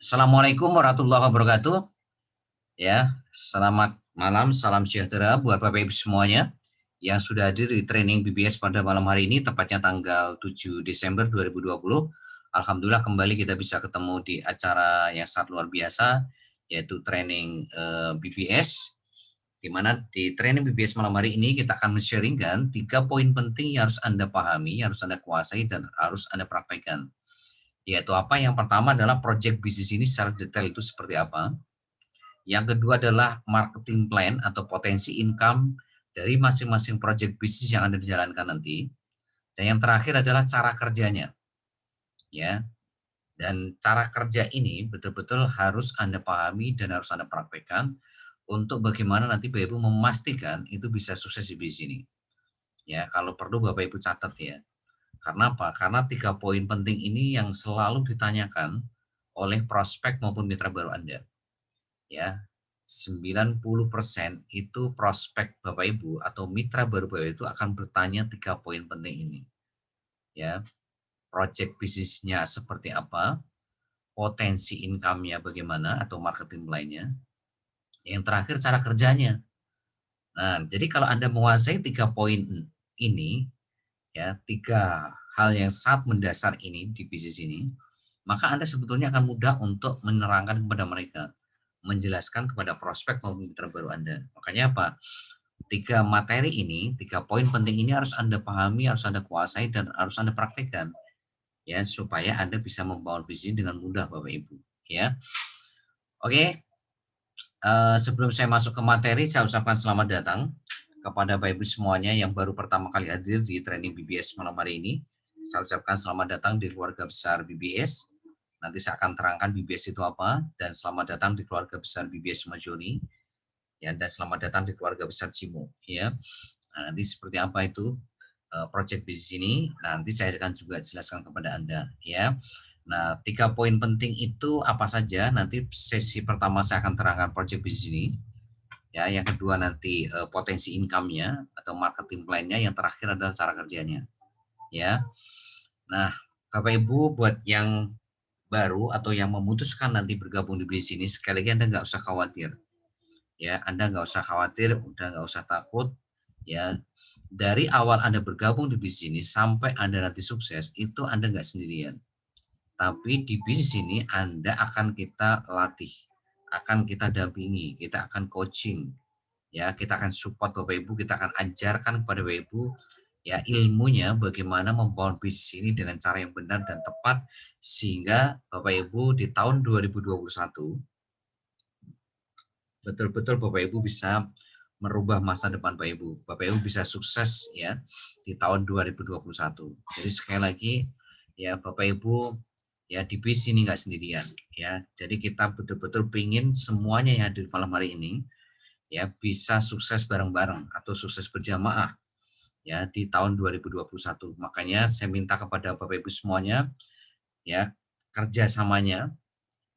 Assalamualaikum warahmatullahi wabarakatuh. Ya, selamat malam, salam sejahtera buat Bapak Ibu semuanya yang sudah hadir di training BBS pada malam hari ini, tepatnya tanggal 7 Desember 2020. Alhamdulillah kembali kita bisa ketemu di acara yang sangat luar biasa, yaitu training BBS, di mana di training BBS malam hari ini kita akan men-sharingkan 3 poin penting yang harus Anda pahami, yang harus Anda kuasai, dan harus Anda praktekkan. Yaitu apa? Yang pertama adalah project bisnis ini secara detail itu seperti apa. Yang kedua adalah marketing plan atau potensi income dari masing-masing project bisnis yang Anda dijalankan nanti. Dan yang terakhir adalah cara kerjanya, ya. Dan cara kerja ini betul-betul harus Anda pahami dan harus Anda praktekkan untuk bagaimana nanti Bapak Ibu memastikan itu bisa sukses di bisnis ini. Ya, kalau perlu Bapak Ibu catat ya. Karena apa? Karena 3 poin penting ini yang selalu ditanyakan oleh prospek maupun mitra baru Anda. Ya, 90% itu prospek Bapak Ibu atau mitra baru Bapak Ibu itu akan bertanya 3 poin penting ini. Ya, project bisnisnya seperti apa, potensi income-nya bagaimana atau marketing plan-nya, yang terakhir cara kerjanya. Nah, jadi kalau Anda menguasai 3 poin ini, ya, 3 hal yang sangat mendasar ini di bisnis ini, maka Anda sebetulnya akan mudah untuk menerangkan kepada mereka, menjelaskan kepada prospek maupun mitra baru Anda. Makanya apa? 3 materi ini, 3 poin penting ini harus Anda pahami, harus Anda kuasai, dan harus Anda praktekkan, ya, supaya Anda bisa membangun bisnis dengan mudah, Bapak Ibu. Ya, oke. Sebelum saya masuk ke materi, saya ucapkan selamat datang kepada Bapak Ibu semuanya yang baru pertama kali hadir di training BBS malam hari ini. Saya ucapkan selamat datang di keluarga besar BBS. Nanti saya akan terangkan BBS itu apa, dan selamat datang di keluarga besar BBS Majoni, ya, dan selamat datang di keluarga besar Cimo, ya. Nah, nanti seperti apa itu project bisnis ini, nanti saya akan juga jelaskan kepada Anda, ya. Nah, 3 poin penting itu apa saja? Nanti sesi pertama saya akan terangkan project bisnis ini, ya. Yang kedua nanti potensi income-nya atau marketing plan-nya, yang terakhir adalah cara kerjanya, ya. Nah, Bapak Ibu buat yang baru atau yang memutuskan nanti bergabung di bisnis ini, sekali lagi Anda nggak usah khawatir, ya. Anda nggak usah khawatir, udah nggak usah takut, ya. Dari awal Anda bergabung di bisnis ini sampai Anda nanti sukses, itu Anda nggak sendirian. Tapi di bisnis ini Anda akan kita latih, akan kita dampingi, kita akan coaching, ya, kita akan support Bapak Ibu, kita akan ajarkan kepada Bapak Ibu, ya, ilmunya bagaimana membangun bisnis ini dengan cara yang benar dan tepat, sehingga Bapak Ibu di tahun 2021 betul-betul Bapak Ibu bisa merubah masa depan Bapak Ibu. Bapak Ibu bisa sukses, ya, di tahun 2021. Jadi sekali lagi, ya, Bapak Ibu, ya, di bisnis ini nggak sendirian, ya. Jadi kita betul-betul pingin semuanya yang ada di malam hari ini, ya, bisa sukses bareng-bareng atau sukses berjamaah, ya, di tahun 2021. Makanya saya minta kepada Bapak Ibu semuanya, ya, kerjasamanya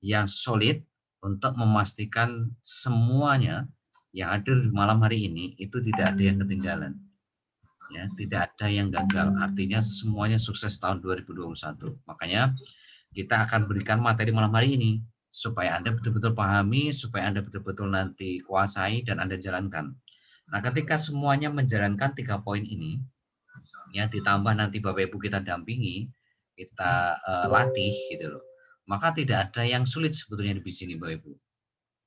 yang solid untuk memastikan semuanya yang hadir di malam hari ini itu tidak ada yang ketinggalan, ya, tidak ada yang gagal. Artinya semuanya sukses tahun 2021. Makanya kita akan berikan materi malam hari ini supaya Anda betul-betul pahami, supaya Anda betul-betul nanti kuasai dan Anda jalankan. Nah, ketika semuanya menjalankan 3 poin ini, ya, ditambah nanti Bapak Ibu kita dampingi, kita latih gitu loh. Maka tidak ada yang sulit sebetulnya di sini Bapak Ibu.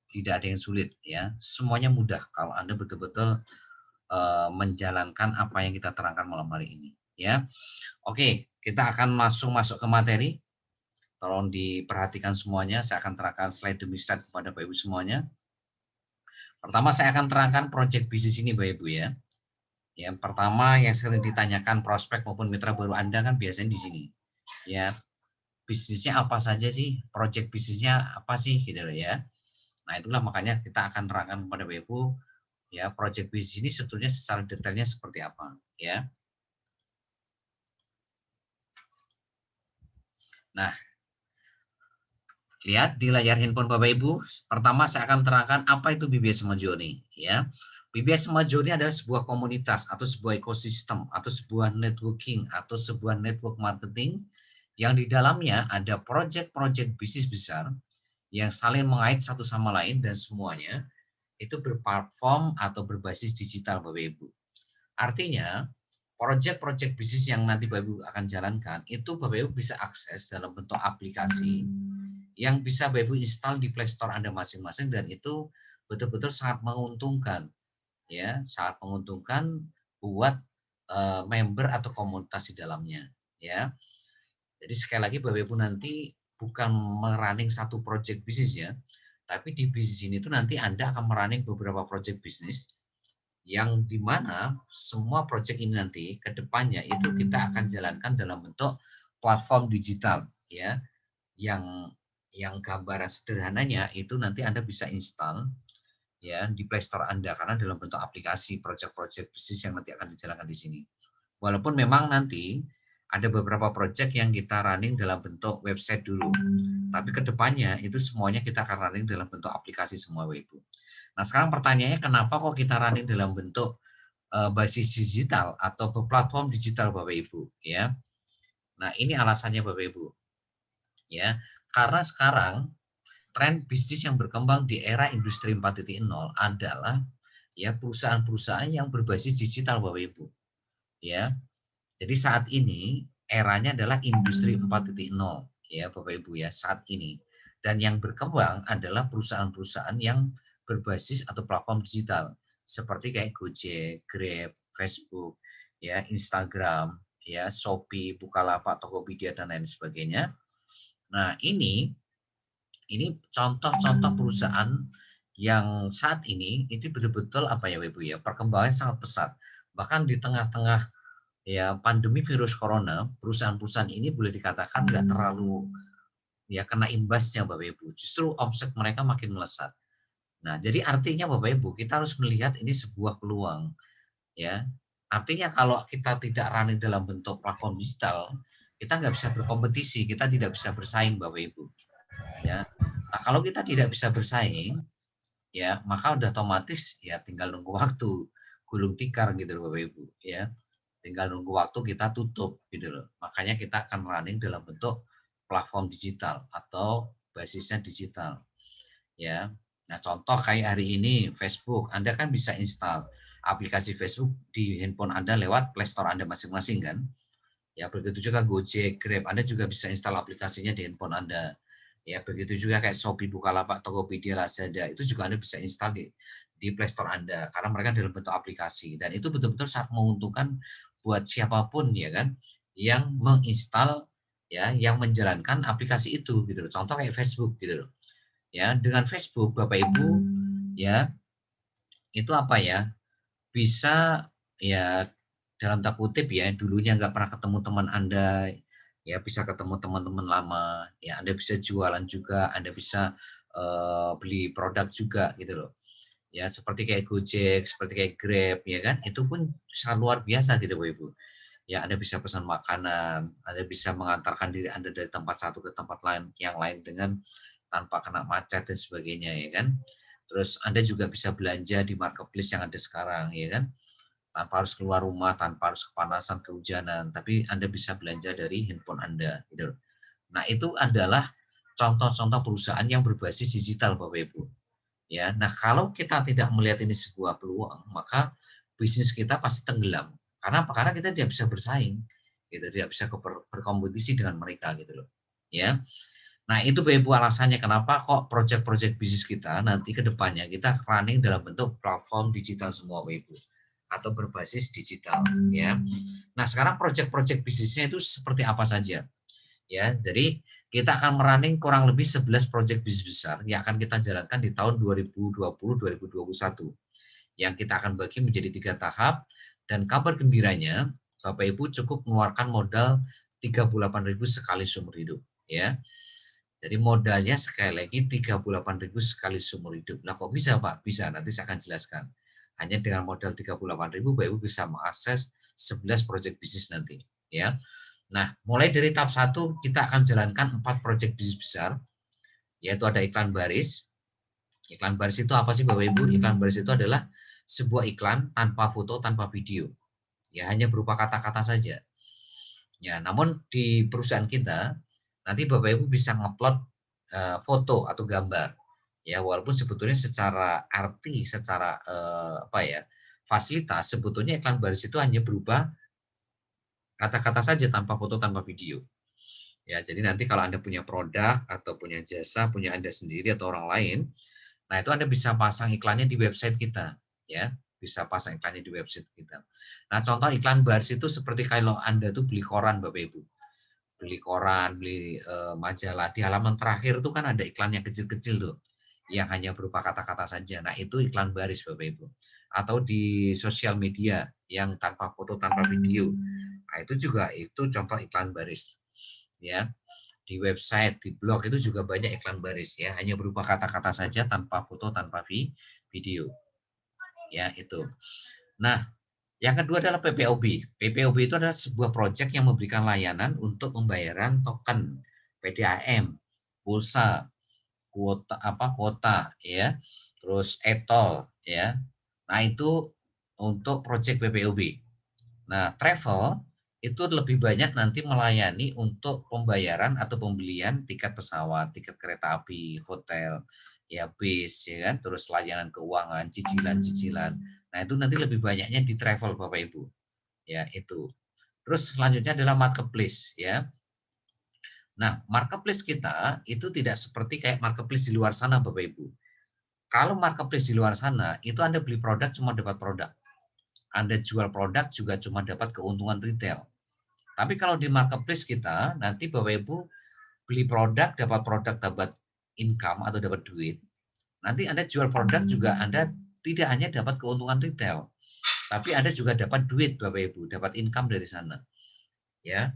Tidak ada yang sulit, ya. Semuanya mudah kalau Anda betul-betul menjalankan apa yang kita terangkan malam hari ini, ya. Oke, kita akan masuk ke materi. Tolong diperhatikan semuanya, saya akan terangkan slide demi slide kepada Bapak Ibu semuanya. Pertama saya akan terangkan project bisnis ini Bapak Ibu, ya. Yang pertama yang sering ditanyakan prospek maupun mitra baru Anda kan biasanya di sini, ya. Bisnisnya apa saja sih? Project bisnisnya apa sih? Gitu loh, ya. Nah, itulah makanya kita akan terangkan kepada Bapak Ibu, ya, project bisnis ini sebetulnya secara detailnya seperti apa, ya. Nah, lihat di layar handphone Bapak Ibu, pertama saya akan terangkan apa itu BBS Majoni, ya. BBS Majoni adalah sebuah komunitas atau sebuah ekosistem atau sebuah networking atau sebuah network marketing yang di dalamnya ada project-project bisnis besar yang saling mengait satu sama lain dan semuanya itu berplatform atau berbasis digital Bapak Ibu. Artinya, proyek-proyek bisnis yang nanti Bapak Ibu akan jalankan itu Bapak Ibu bisa akses dalam bentuk aplikasi yang bisa Bapak Ibu install di Play Store Anda masing-masing dan itu betul-betul sangat menguntungkan ya, sangat menguntungkan buat member atau komunitas di dalamnya ya. Jadi sekali lagi Bapak Ibu nanti bukan satu project bisnis ya, tapi di bisnis ini tuh nanti Anda akan beberapa project bisnis yang di mana semua project ini nanti ke depannya itu kita akan jalankan dalam bentuk platform digital ya, yang gambaran sederhananya itu nanti Anda bisa install ya di Play Store Anda karena dalam bentuk aplikasi project-project bisnis yang nanti akan dijalankan di sini. Walaupun memang nanti ada beberapa project yang kita running dalam bentuk website dulu. Tapi kedepannya itu semuanya kita akan running dalam bentuk aplikasi semua Ibu. Nah sekarang pertanyaannya kenapa kok kita running dalam bentuk basis digital atau platform digital Bapak Ibu ya. Nah ini alasannya Bapak Ibu ya. Karena sekarang tren bisnis yang berkembang di era industri 4.0 adalah ya perusahaan-perusahaan yang berbasis digital Bapak Ibu ya. Jadi saat ini eranya adalah industri 4.0 ya Bapak Ibu ya saat ini. Dan yang berkembang adalah perusahaan-perusahaan yang berbasis atau platform digital seperti kayak Gojek, Grab, Facebook, ya Instagram, ya Shopee, Bukalapak, Tokopedia dan lain sebagainya. Nah, ini contoh-contoh perusahaan yang saat ini itu betul-betul apa ya Ibu ya, perkembangannya sangat pesat. Bahkan di tengah-tengah ya pandemi virus corona, perusahaan-perusahaan ini boleh dikatakan nggak terlalu ya kena imbasnya Bapak Ibu. Justru omset mereka makin melesat. Nah, jadi artinya Bapak Ibu, kita harus melihat ini sebuah peluang ya. Artinya kalau kita tidak running dalam bentuk platform digital, kita nggak bisa berkompetisi, kita tidak bisa bersaing Bapak Ibu ya. Nah, kalau kita tidak bisa bersaing, ya maka udah otomatis ya tinggal nunggu waktu gulung tikar gitu loh Bapak Ibu ya. Tinggal nunggu waktu kita tutup gitu loh. Makanya kita akan running dalam bentuk platform digital atau basisnya digital ya. Nah, contoh kayak hari ini Facebook, Anda kan bisa install aplikasi Facebook di handphone Anda lewat Play Store Anda masing-masing kan. Ya, begitu juga Gojek, Grab, Anda juga bisa install aplikasinya di handphone Anda. Ya, begitu juga kayak Shopee, Bukalapak, Tokopedia, Lazada, itu juga Anda bisa install di Play Store Anda karena mereka dalam bentuk aplikasi dan itu betul-betul sangat menguntungkan buat siapapun ya kan yang menginstal ya, yang menjalankan aplikasi itu gitu loh. Contoh kayak Facebook gitu loh. Ya, dengan Facebook Bapak Ibu ya, itu apa ya? Bisa ya dalam tanda kutip ya, dulunya nggak pernah ketemu teman Anda, ya bisa ketemu teman-teman lama, ya Anda bisa jualan juga, Anda bisa, beli produk juga gitu loh. Ya seperti kayak Gojek, seperti kayak Grab ya kan, itu pun sangat luar biasa gitu Bapak Ibu. Ya Anda bisa pesan makanan, Anda bisa mengantarkan diri Anda dari tempat satu ke tempat lain yang lain dengan tanpa kena macet dan sebagainya ya kan. Terus Anda juga bisa belanja di marketplace yang ada sekarang ya kan tanpa harus keluar rumah, tanpa harus kepanasan, kehujanan, tapi Anda bisa belanja dari handphone Anda, gitu. Nah, itu adalah contoh-contoh perusahaan yang berbasis digital, Bapak Ibu. Ya, nah kalau kita tidak melihat ini sebuah peluang, maka bisnis kita pasti tenggelam. Karena apa? Karena kita tidak bisa bersaing, gitu, tidak bisa berkompetisi dengan mereka, gitu loh. Ya, nah itu Bapak Ibu alasannya kenapa kok project-project bisnis kita nanti ke depannya kita running dalam bentuk platform digital semua Bapak Ibu atau berbasis digital ya. Nah, sekarang project-project bisnisnya itu seperti apa saja ya. Jadi kita akan merunning kurang lebih 11 project bisnis besar yang akan kita jalankan di tahun 2020-2021 yang kita akan bagi menjadi 3 tahap dan kabar gembiranya Bapak Ibu cukup mengeluarkan modal 38.000 sekali seumur hidup ya. Jadi modalnya sekali lagi 38.000 sekali seumur hidup. Lah kok bisa Pak? Bisa, nanti saya akan jelaskan. Hanya dengan modal 38.000 Bapak Ibu bisa mengakses 11 proyek bisnis nanti, ya. Nah, mulai dari tahap 1 kita akan jalankan 4 proyek bisnis besar, yaitu ada iklan baris. Iklan baris itu apa sih Bapak Ibu? Iklan baris itu adalah sebuah iklan tanpa foto, tanpa video. Ya, hanya berupa kata-kata saja. Ya, namun di perusahaan kita nanti Bapak Ibu bisa ngupload foto atau gambar. Ya, walaupun sebetulnya secara arti, secara apa ya, fasilitas sebetulnya iklan baris itu hanya berupa kata-kata saja tanpa foto, tanpa video. Ya, jadi nanti kalau Anda punya produk atau punya jasa, punya Anda sendiri atau orang lain, nah itu Anda bisa pasang iklannya di website kita, ya. Bisa pasang iklannya di website kita. Nah, contoh iklan baris itu seperti kalau Anda tuh beli koran Bapak Ibu. Beli koran, beli, majalah, di halaman terakhir itu kan ada iklan yang kecil-kecil tuh, yang hanya berupa kata-kata saja. Nah, itu iklan baris Bapak Ibu. Atau di sosial media yang tanpa foto, tanpa video. Nah, itu juga itu contoh iklan baris, ya. Di website, di blog itu juga banyak iklan baris ya, hanya berupa kata-kata saja tanpa foto, tanpa video. Ya, itu. Nah, yang kedua adalah PPOB. PPOB itu adalah sebuah proyek yang memberikan layanan untuk pembayaran token, PDAM, pulsa, kuota ya, terus e-tol ya. Nah, itu untuk proyek PPOB. Nah, travel itu lebih banyak nanti melayani untuk pembayaran atau pembelian tiket pesawat, tiket kereta api, hotel, ya bis, ya kan, terus layanan keuangan, cicilan-cicilan. Nah, itu nanti lebih banyaknya di travel Bapak Ibu. Ya, itu. Terus selanjutnya adalah marketplace ya. Nah, marketplace kita itu tidak seperti kayak marketplace di luar sana Bapak Ibu. Kalau marketplace di luar sana itu Anda beli produk cuma dapat produk. Anda jual produk juga cuma dapat keuntungan retail. Tapi kalau di marketplace kita nanti Bapak Ibu beli produk, dapat produk, dapat income atau dapat duit. Nanti Anda jual produk juga Anda tidak hanya dapat keuntungan retail, tapi Anda juga dapat duit Bapak Ibu, dapat income dari sana. Ya.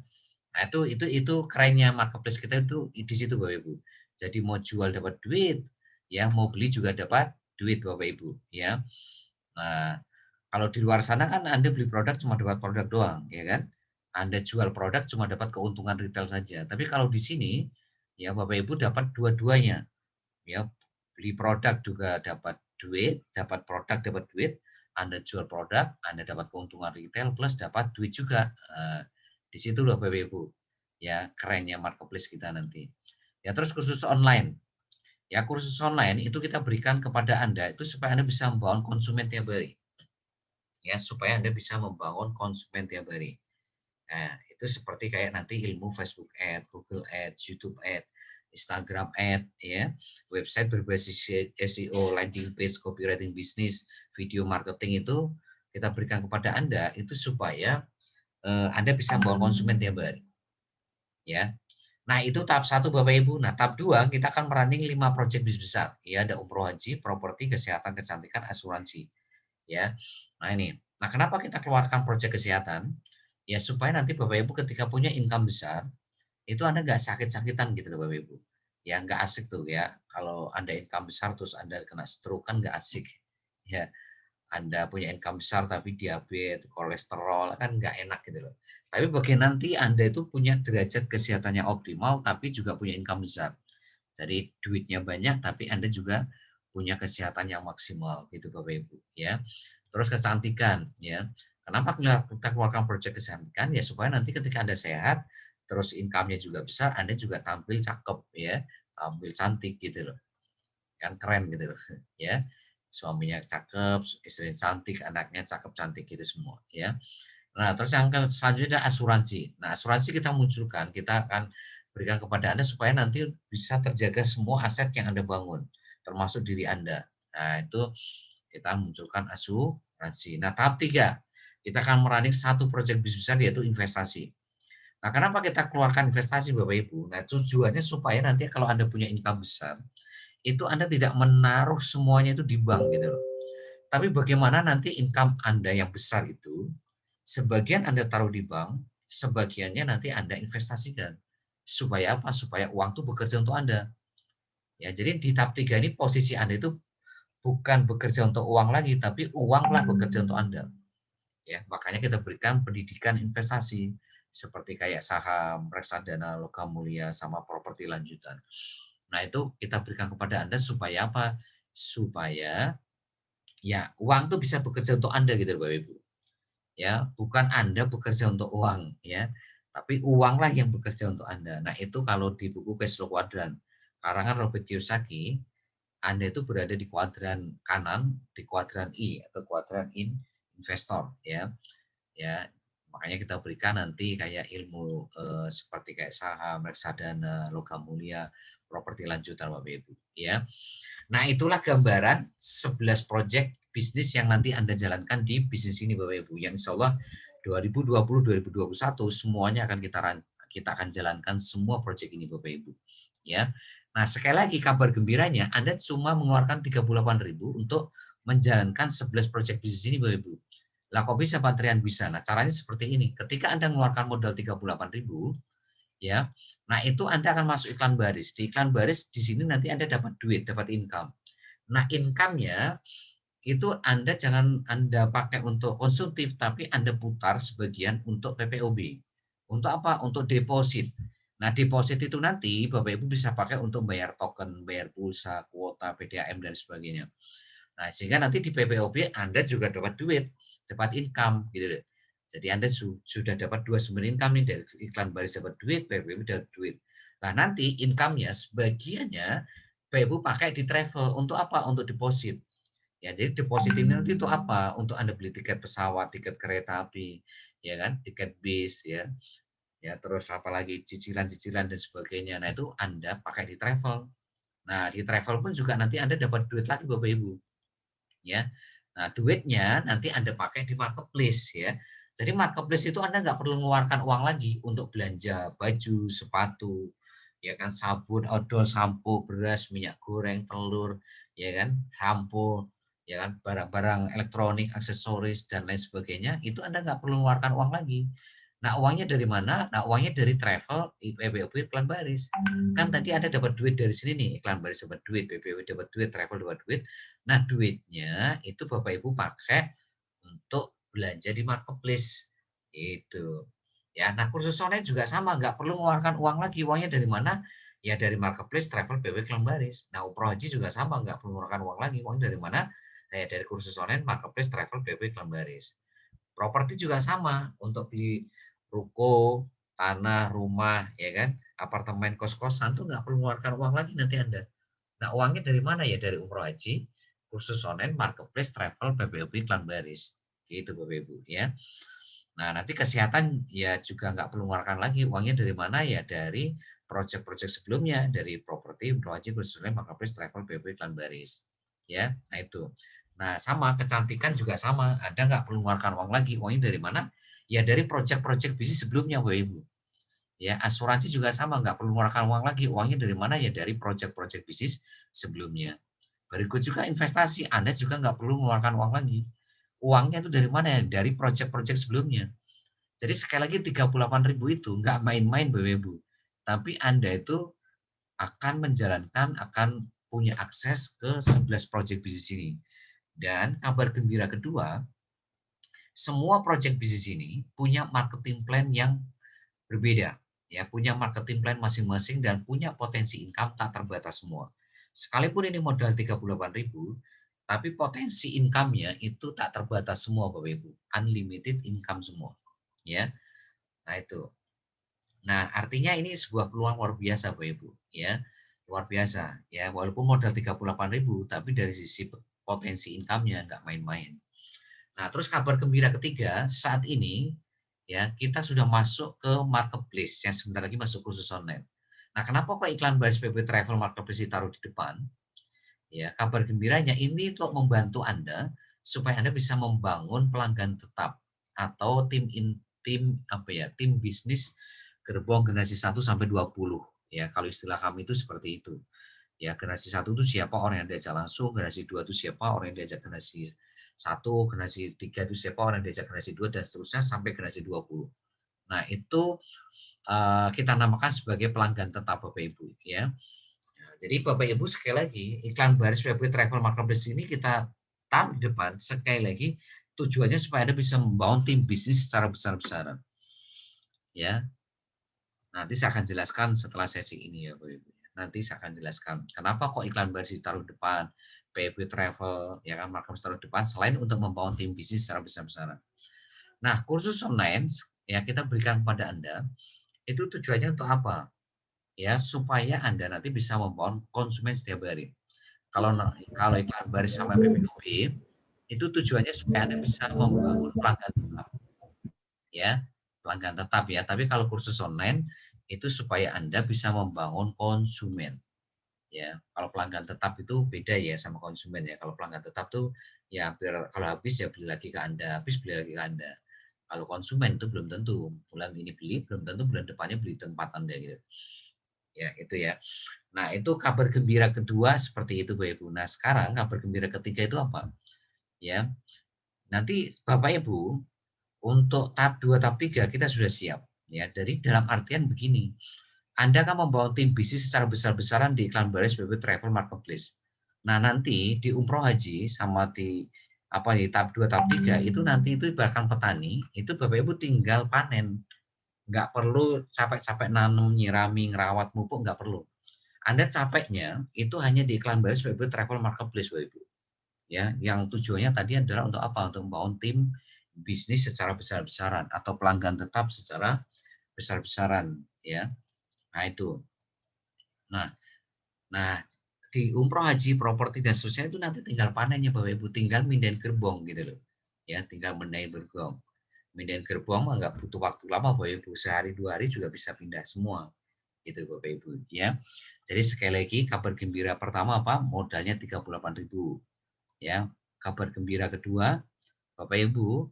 Nah, itu kerennya marketplace kita itu di situ Bapak Ibu. Jadi mau jual dapat duit, ya mau beli juga dapat duit Bapak Ibu, ya. Nah, kalau di luar sana kan Anda beli produk cuma dapat produk doang, ya kan? Anda jual produk cuma dapat keuntungan retail saja. Tapi kalau di sini, ya Bapak Ibu dapat dua-duanya. Ya, beli produk juga dapat duit, dapat produk dapat duit, Anda jual produk, Anda dapat keuntungan retail plus dapat duit juga. Di situ loh Bapak Ibu. Ya, kerennya marketplace kita nanti. Ya, terus kursus online. Ya, kursus online itu kita berikan kepada Anda itu supaya Anda bisa membangun konsumen tiap hari. Ya, supaya Anda bisa membangun konsumen tiap hari. Nah, itu seperti kayak nanti ilmu Facebook Ad, Google Ad, YouTube Ad, Instagram Ad, ya, website berbasis SEO, landing page, copywriting bisnis, video marketing itu kita berikan kepada Anda itu supaya Anda bisa membawa konsumen tiap hari, ya. Nah, itu tahap satu Bapak Ibu. Nah, tahap 2 kita akan merunning 5 proyek bisnis besar. Ya, ada umroh haji, properti, kesehatan, kecantikan, asuransi. Ya. Nah, ini. Nah, kenapa kita keluarkan proyek kesehatan? Ya, supaya nanti Bapak Ibu ketika punya income besar, itu Anda nggak sakit-sakitan gitu loh Bapak Ibu. Ya, nggak asik tuh ya. Kalau Anda income besar terus Anda kena stroke kan nggak asik. Ya, anda punya income besar tapi diabetes, kolesterol, kan nggak enak gitu loh. Tapi bagi nanti Anda itu punya derajat kesehatannya optimal, tapi juga punya income besar. Jadi duitnya banyak, tapi Anda juga punya kesehatan yang maksimal gitu Bapak Ibu ya. Terus kecantikan ya. Kenapa kita keluarkan proyek kecantikan? Ya supaya nanti ketika Anda sehat, terus income-nya juga besar, Anda juga tampil cakep ya, tampil cantik gitu loh. Kan keren gitu loh ya. Suaminya cakep, istrinya cantik, anaknya cakep cantik gitu semua ya. Nah, terus yang selanjutnya ada asuransi. Nah, asuransi kita munculkan, kita akan berikan kepada Anda supaya nanti bisa terjaga semua aset yang Anda bangun, termasuk diri Anda. Nah, itu kita munculkan asuransi. Nah, tahap 3 kita akan merunning satu proyek bisnis besar yaitu investasi. Nah, kenapa kita keluarkan investasi Bapak Ibu? Nah, tujuannya supaya nanti kalau Anda punya income besar, itu Anda tidak menaruh semuanya itu di bank gitu loh. Tapi bagaimana nanti income Anda yang besar itu, sebagian Anda taruh di bank, sebagiannya nanti Anda investasikan. Supaya apa? Supaya uang itu bekerja untuk Anda. Ya, jadi di tahap 3 ini posisi Anda itu bukan bekerja untuk uang lagi, tapi uanglah bekerja untuk Anda. Ya, makanya kita berikan pendidikan investasi seperti kayak saham, reksadana, logam mulia, sama properti lanjutan. Nah, itu kita berikan kepada Anda supaya apa? Supaya ya uang itu bisa bekerja untuk Anda gitu Bapak Ibu. Ya, bukan Anda bekerja untuk uang ya, tapi uanglah yang bekerja untuk Anda. Nah, itu kalau di buku cash flow quadrant. karangan Robert Kiyosaki, Anda itu berada di kuadran kanan, di kuadran I atau kuadran investor ya. Ya, makanya kita berikan nanti kayak ilmu seperti kayak saham, reksadana, logam mulia, properti lanjutan Bapak Ibu ya. Nah, itulah gambaran 11 proyek bisnis yang nanti Anda jalankan di bisnis ini Bapak Ibu. Yang insya Allah 2020-2021 semuanya akan kita akan jalankan semua proyek ini Bapak Ibu. Ya. Nah, sekali lagi kabar gembiranya Anda cuma mengeluarkan 38.000 untuk menjalankan 11 proyek bisnis ini Bapak Ibu. Lah kok bisa Pak Trian? Bisa. Nah, caranya seperti ini. Ketika Anda mengeluarkan modal 38.000 ya. Nah, itu Anda akan masuk iklan baris. Di iklan baris di sini nanti Anda dapat duit, dapat income. Nah, income-nya itu Anda jangan Anda pakai untuk konsumtif, tapi Anda putar sebagian untuk PPOB. Untuk apa? Untuk deposit. Nah, deposit itu nanti Bapak Ibu bisa pakai untuk bayar token, bayar pulsa, kuota, PDAM, dan sebagainya. Nah, sehingga nanti di PPOB Anda juga dapat duit, dapat income gitu deh. Jadi Anda sudah dapat dua sumber income nih, dari iklan baris dapat duit, PPOB dapat duit. Nah, nanti income-nya sebagiannya PPOB pakai di travel untuk apa? Untuk deposit. Ya, jadi deposit ini nanti itu apa? Untuk Anda beli tiket pesawat, tiket kereta api, ya kan, tiket bis, ya, ya terus apalagi cicilan-cicilan dan sebagainya. Nah, itu Anda pakai di travel. Nah, di travel pun juga nanti Anda dapat duit lagi Bapak Ibu. Ya. Nah, duitnya nanti Anda pakai di marketplace ya. Jadi marketplace itu Anda nggak perlu mengeluarkan uang lagi untuk belanja baju, sepatu, ya kan, sabun, odol, sampo, beras, minyak goreng, telur, ya kan, sampo, ya kan, barang-barang elektronik, aksesoris dan lain sebagainya, itu Anda nggak perlu mengeluarkan uang lagi. Nah, uangnya dari mana? Nah, uangnya dari travel, PPOB, iklan baris. Kan tadi Anda dapat duit dari sini nih, iklan baris dapat duit, PPOB dapat duit, travel dapat duit. Nah, duitnya itu Bapak Ibu pakai untuk belanja di marketplace, itu. Ya, nah kursus online juga sama, nggak perlu mengeluarkan uang lagi. Uangnya dari mana? Ya dari marketplace, travel, PW, iklan baris. Nah, umroh haji juga sama, nggak perlu mengeluarkan uang lagi. Uangnya dari mana? Ya dari kursus online, marketplace, travel, PW, iklan baris. Properti juga sama, untuk di ruko, tanah, rumah, ya kan, apartemen, kos-kosan tuh nggak perlu mengeluarkan uang lagi nanti Anda. Nah, uangnya dari mana ya? Dari umroh haji, kursus online, marketplace, travel, PPOB, iklan baris. Gitu Bapak Ibu ya. Nah, nanti kesehatan ya juga nggak perlu mengeluarkan lagi. Uangnya dari mana ya? Dari proyek-proyek sebelumnya, dari properti, umroh haji, kursus online, marketplace, travel, PPOB, iklan baris. Ya, nah itu. Nah, sama kecantikan juga sama. Anda nggak perlu mengeluarkan uang lagi. Uangnya dari mana? Ya dari proyek-proyek bisnis sebelumnya, Bapak Ibu. Ya, asuransi juga sama, nggak perlu mengeluarkan uang lagi. Uangnya dari mana ya? Dari proyek-proyek bisnis sebelumnya. Berikut juga investasi, Anda juga nggak perlu mengeluarkan uang lagi. Uangnya itu dari mana ya? Dari proyek-proyek sebelumnya. Jadi sekali lagi 38.000 itu nggak main-main Bapak Ibu. Tapi Anda itu akan menjalankan, akan punya akses ke 11 proyek bisnis ini. Dan kabar gembira kedua, semua proyek bisnis ini punya marketing plan yang berbeda, ya, punya marketing plan masing-masing dan punya potensi income tak terbatas semua. Sekalipun ini modal 38.000, tapi potensi income-nya itu tak terbatas semua Bapak Ibu, unlimited income semua, ya. Nah itu. Nah, artinya ini sebuah peluang luar biasa Bapak Ibu, ya. Luar biasa, ya. Walaupun modal 38.000, tapi dari sisi potensi income-nya nggak main-main. Nah, terus kabar gembira ketiga, saat ini ya kita sudah masuk ke marketplace yang sebentar lagi masuk kursus online. Nah, kenapa kok iklan baris PP Travel Marketplace ditaruh di depan? Ya, kabar gembiranya ini untuk membantu Anda supaya Anda bisa membangun pelanggan tetap atau tim apa ya, tim bisnis gerbong generasi 1 sampai 20. Ya, kalau istilah kami itu seperti itu. Ya, generasi 1 itu siapa orang yang diajak langsung, generasi 2 itu siapa orang yang diajak generasi 1, generasi 3 itu siapa orang yang diajak generasi 2 dan seterusnya sampai generasi 20. Nah, itu kita namakan sebagai pelanggan tetap Bapak Ibu ya. Nah, jadi Bapak Ibu sekali lagi iklan baris PB Travel Marketplace ini kita taruh di depan sekali lagi tujuannya supaya Anda bisa membangun tim bisnis secara besar-besaran. Ya, nanti saya akan jelaskan setelah sesi ini ya, Bapak Ibu. Nanti saya akan jelaskan kenapa kok iklan baris ditaruh depan, PB Travel, ya kan, marketplace taruh depan selain untuk membangun tim bisnis secara besar-besaran. Nah, kursus online ya kita berikan kepada Anda itu tujuannya untuk apa? ya, supaya Anda nanti bisa membangun konsumen setiap hari. Kalau iklan baris sama PPOP, itu tujuannya supaya Anda bisa membangun pelanggan tetap, ya, pelanggan tetap ya. Tapi kalau kursus online, itu supaya Anda bisa membangun konsumen. Ya, kalau pelanggan tetap itu beda ya sama konsumen ya. Kalau pelanggan tetap tuh ya biar kalau habis ya beli lagi ke Anda, habis beli lagi ke Anda. Kalau konsumen itu belum tentu bulan ini beli, belum tentu bulan depannya beli tempat Anda gitu. Ya, itu ya. Nah, itu kabar gembira kedua seperti itu Bapak Ibu. Nah, sekarang kabar gembira ketiga itu apa? Ya, nanti Bapak Ibu untuk tahap 2, tahap 3 kita sudah siap. Ya, dari dalam artian begini, Anda kan membangun tim bisnis secara besar-besaran di iklan baris BB Travel Marketplace. Nah, nanti di umroh haji sama di apa di tahap 2, tahap 3 itu nanti itu ibaratkan petani, itu Bapak Ibu tinggal panen. Nggak perlu capek-capek nanam, nyirami, ngerawat, pupuk, nggak perlu. Anda capeknya itu hanya di iklan baris BB Travel Marketplace, Bapak Ibu. Ya, yang tujuannya tadi adalah untuk apa? Untuk membangun tim bisnis secara besar-besaran atau pelanggan tetap secara besar-besaran, ya. Nah, itu. Nah, Nah, di umroh, haji, properti dan seterusnya itu nanti tinggal panennya Bapak Ibu, tinggal mindahin gerbong gitu loh. Ya, tinggal mindahin gerbong. Mindahin gerbong mah nggak butuh waktu lama Bapak Ibu, sehari 2 hari juga bisa pindah semua gitu Bapak Ibu ya. Jadi sekali lagi kabar gembira pertama apa? Modalnya 38.000 ya. Kabar gembira kedua Bapak Ibu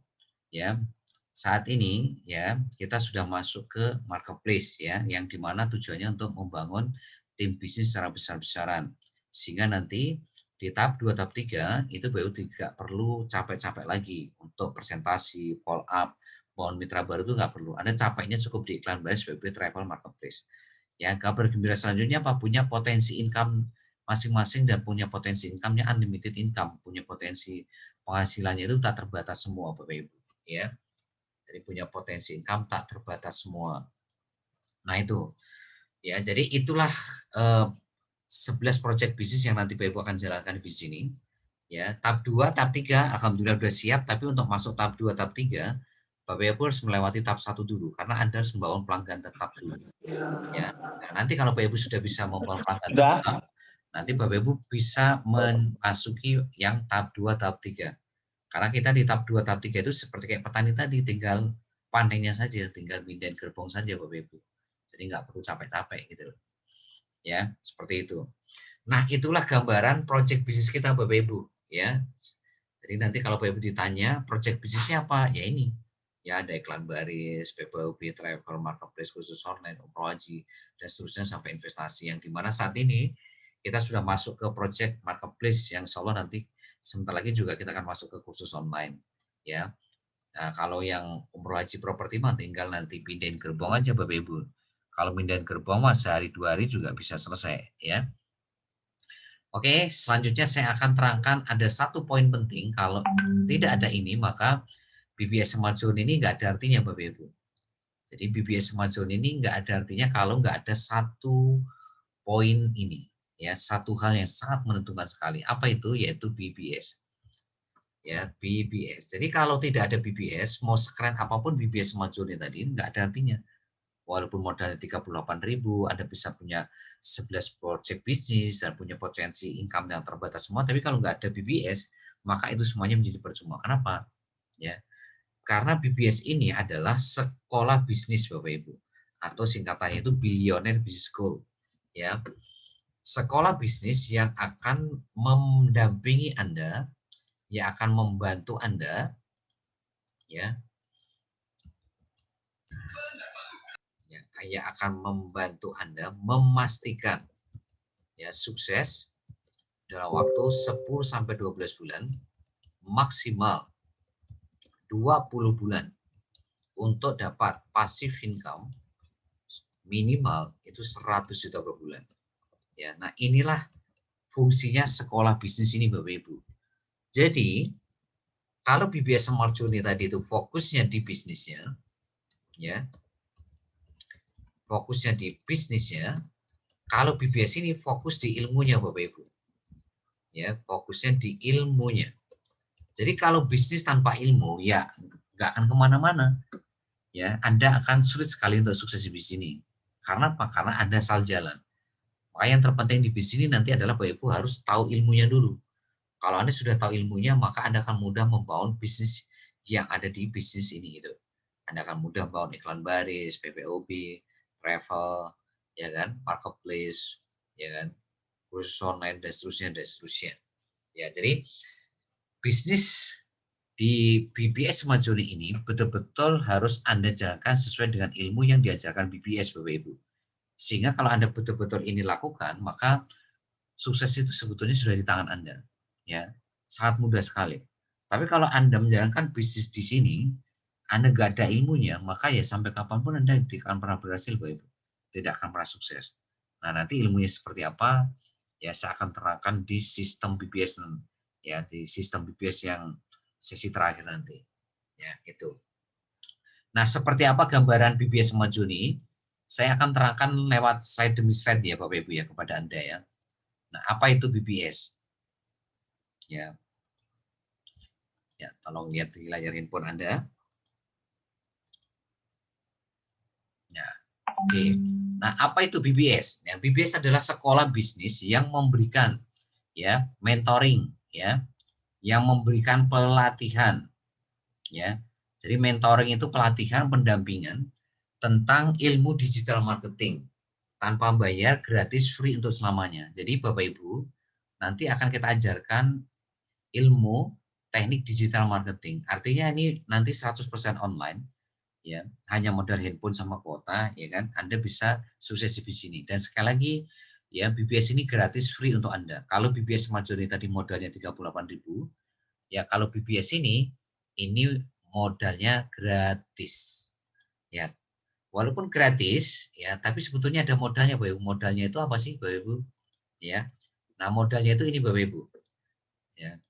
ya, saat ini ya kita sudah masuk ke marketplace ya, yang dimana tujuannya untuk membangun tim bisnis secara besar-besaran sehingga nanti di tahap 2, tahap 3 itu baru tidak perlu capek-capek lagi untuk presentasi, follow up, mohon mitra baru itu nggak perlu. Anda capeknya cukup di iklan baris BB Travel Marketplace. Ya, kabar gembira selanjutnya apa? Punya potensi income masing-masing dan punya potensi income-nya unlimited income, punya potensi penghasilannya itu tak terbatas semua Bapak Ibu ya. Jadi punya potensi income tak terbatas semua. Nah itu, ya jadi itulah eh, 11 project bisnis yang nanti Bapak Ibu akan jalankan di sini. Ya, tahap 2, tahap 3 alhamdulillah sudah siap, tapi untuk masuk tahap 2, tahap 3 Bapak Ibu harus melewati tahap 1 dulu karena Anda harus membangun pelanggan tetap dulu. Ya. Nah, nanti kalau Bapak Ibu sudah bisa membangun pelanggan Sudah. tetap, nanti Bapak Ibu bisa memasuki yang tahap 2, tahap 3. Karena kita di tahap 2, tahap 3 itu seperti kayak petani tadi, tinggal panennya saja, tinggal mindahin gerbong saja Bapak Ibu. Jadi nggak perlu capek-capek gitu loh. Ya, seperti itu. Nah, itulah gambaran project bisnis kita Bapak Ibu, ya. Jadi nanti kalau Bapak Ibu ditanya project bisnisnya apa? Ya ini. Ya ada iklan baris, PPOP, travel, marketplace khusus online, umroh haji, dan seterusnya sampai investasi yang dimana saat ini kita sudah masuk ke project marketplace yang insya Allah nanti sebentar lagi juga kita akan masuk ke kursus online. Ya, nah, kalau yang umroh haji properti mah tinggal nanti pindahin gerbong aja Bapak Ibu. Kalau pindahin gerbong mah sehari 2 hari juga bisa selesai ya. Oke, selanjutnya saya akan terangkan ada satu poin penting. Kalau tidak ada ini, maka BBS Smart Zone ini nggak ada artinya, Bapak Ibu. Jadi BBS Smart Zone ini nggak ada artinya kalau nggak ada satu poin ini. Ya, satu hal yang sangat menentukan sekali. Apa itu? Yaitu BBS. Ya, BBS. Jadi kalau tidak ada BBS, mau sekeren apapun BBS Smart Zone tadi, nggak ada artinya. Walaupun modalnya 38.000, Anda bisa punya 11 project bisnis dan punya potensi income yang terbatas semua, tapi kalau nggak ada BBS, maka itu semuanya menjadi percuma. Kenapa? Ya, karena BBS ini adalah sekolah bisnis Bapak Ibu, atau singkatannya itu Billionaire Business School. Ya, sekolah bisnis yang akan mendampingi Anda, yang akan membantu Anda, ya, yang akan membantu Anda memastikan ya sukses dalam waktu 10 sampai 12 bulan, maksimal 20 bulan untuk dapat passive income minimal itu 100 juta per bulan. Ya, nah inilah fungsinya sekolah bisnis ini Bapak Ibu. Jadi, kalau BBS Smart Journey tadi itu fokusnya di bisnisnya, ya, fokusnya di bisnisnya, kalau BBS ini fokus di ilmunya Bapak Ibu. Ya, fokusnya di ilmunya. Jadi kalau bisnis tanpa ilmu, ya nggak akan kemana-mana. Ya, Anda akan sulit sekali untuk sukses di bisnis ini. Karena apa? Karena Anda asal jalan. Maka yang terpenting di bisnis ini nanti adalah Bapak Ibu harus tahu ilmunya dulu. Kalau Anda sudah tahu ilmunya, maka Anda akan mudah membangun bisnis yang ada di bisnis ini gitu. Anda akan mudah bangun iklan baris, PPOB, travel, ya kan, marketplace, ya kan, kursus online dan seterusnya. Ya, jadi bisnis di BBS Majuri ini betul-betul harus Anda jalankan sesuai dengan ilmu yang diajarkan BBS Bapak Ibu. Sehingga kalau Anda betul-betul ini lakukan, maka sukses itu sebetulnya sudah di tangan Anda. Ya, sangat mudah sekali. Tapi kalau Anda menjalankan bisnis di sini, Anda nggak ada ilmunya, maka ya sampai kapanpun Anda tidak akan pernah berhasil, Bapak Ibu. Tidak akan pernah sukses. Nah, nanti ilmunya seperti apa, ya saya akan terangkan di sistem BBS, ya di sistem BBS yang sesi terakhir nanti. Ya, itu. Nah, seperti apa gambaran BBS Majuni? Saya akan terangkan lewat slide demi slide ya Bapak Ibu ya kepada Anda ya. Nah, apa itu BBS? Ya, ya, tolong lihat di layar handphone Anda. Ya, oke. Nah, apa itu BBS? Ya, BBS adalah sekolah bisnis yang memberikan ya mentoring ya, yang memberikan pelatihan ya. Jadi mentoring itu pelatihan pendampingan tentang ilmu digital marketing tanpa bayar, gratis, free untuk selamanya. Jadi Bapak Ibu, nanti akan kita ajarkan ilmu teknik digital marketing. Artinya ini nanti 100% online ya, hanya modal handphone sama kuota ya kan. Anda bisa sukses di sini. Dan sekali lagi ya, BBS ini gratis free untuk Anda. Kalau BBS Majuri tadi modalnya 38.000, ya kalau BBS ini modalnya gratis. Ya, walaupun gratis ya, tapi sebetulnya ada modalnya Bapak Ibu. Modalnya itu apa sih Bapak Ibu? Ya. Nah, modalnya itu ini Bapak Ibu. Ya.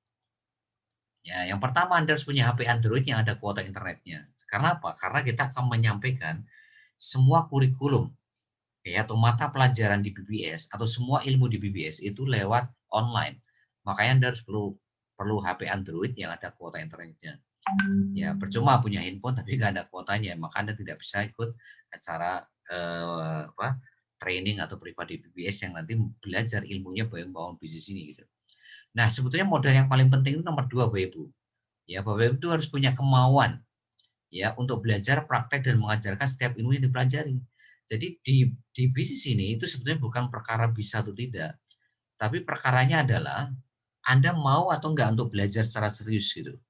Ya, yang pertama Anda harus punya HP Android yang ada kuota internetnya. Karena apa? Karena kita akan menyampaikan semua kurikulum ya atau mata pelajaran di BBS atau semua ilmu di BBS itu lewat online. Makanya Anda harus perlu perlu HP Android yang ada kuota internetnya. Ya, percuma punya handphone tapi nggak ada kuotanya, maka Anda tidak bisa ikut acara training atau private BBS yang nanti belajar ilmunya bagaimana bisnis ini gitu. Nah, sebetulnya modal yang paling penting itu nomor dua, Bapak Ibu. Ya, Bapak Ibu itu harus punya kemauan ya untuk belajar, praktek dan mengajarkan setiap ilmu yang dipelajari. Jadi di bisnis ini itu sebetulnya bukan perkara bisa atau tidak, tapi perkaranya adalah Anda mau atau enggak untuk belajar secara serius gitu.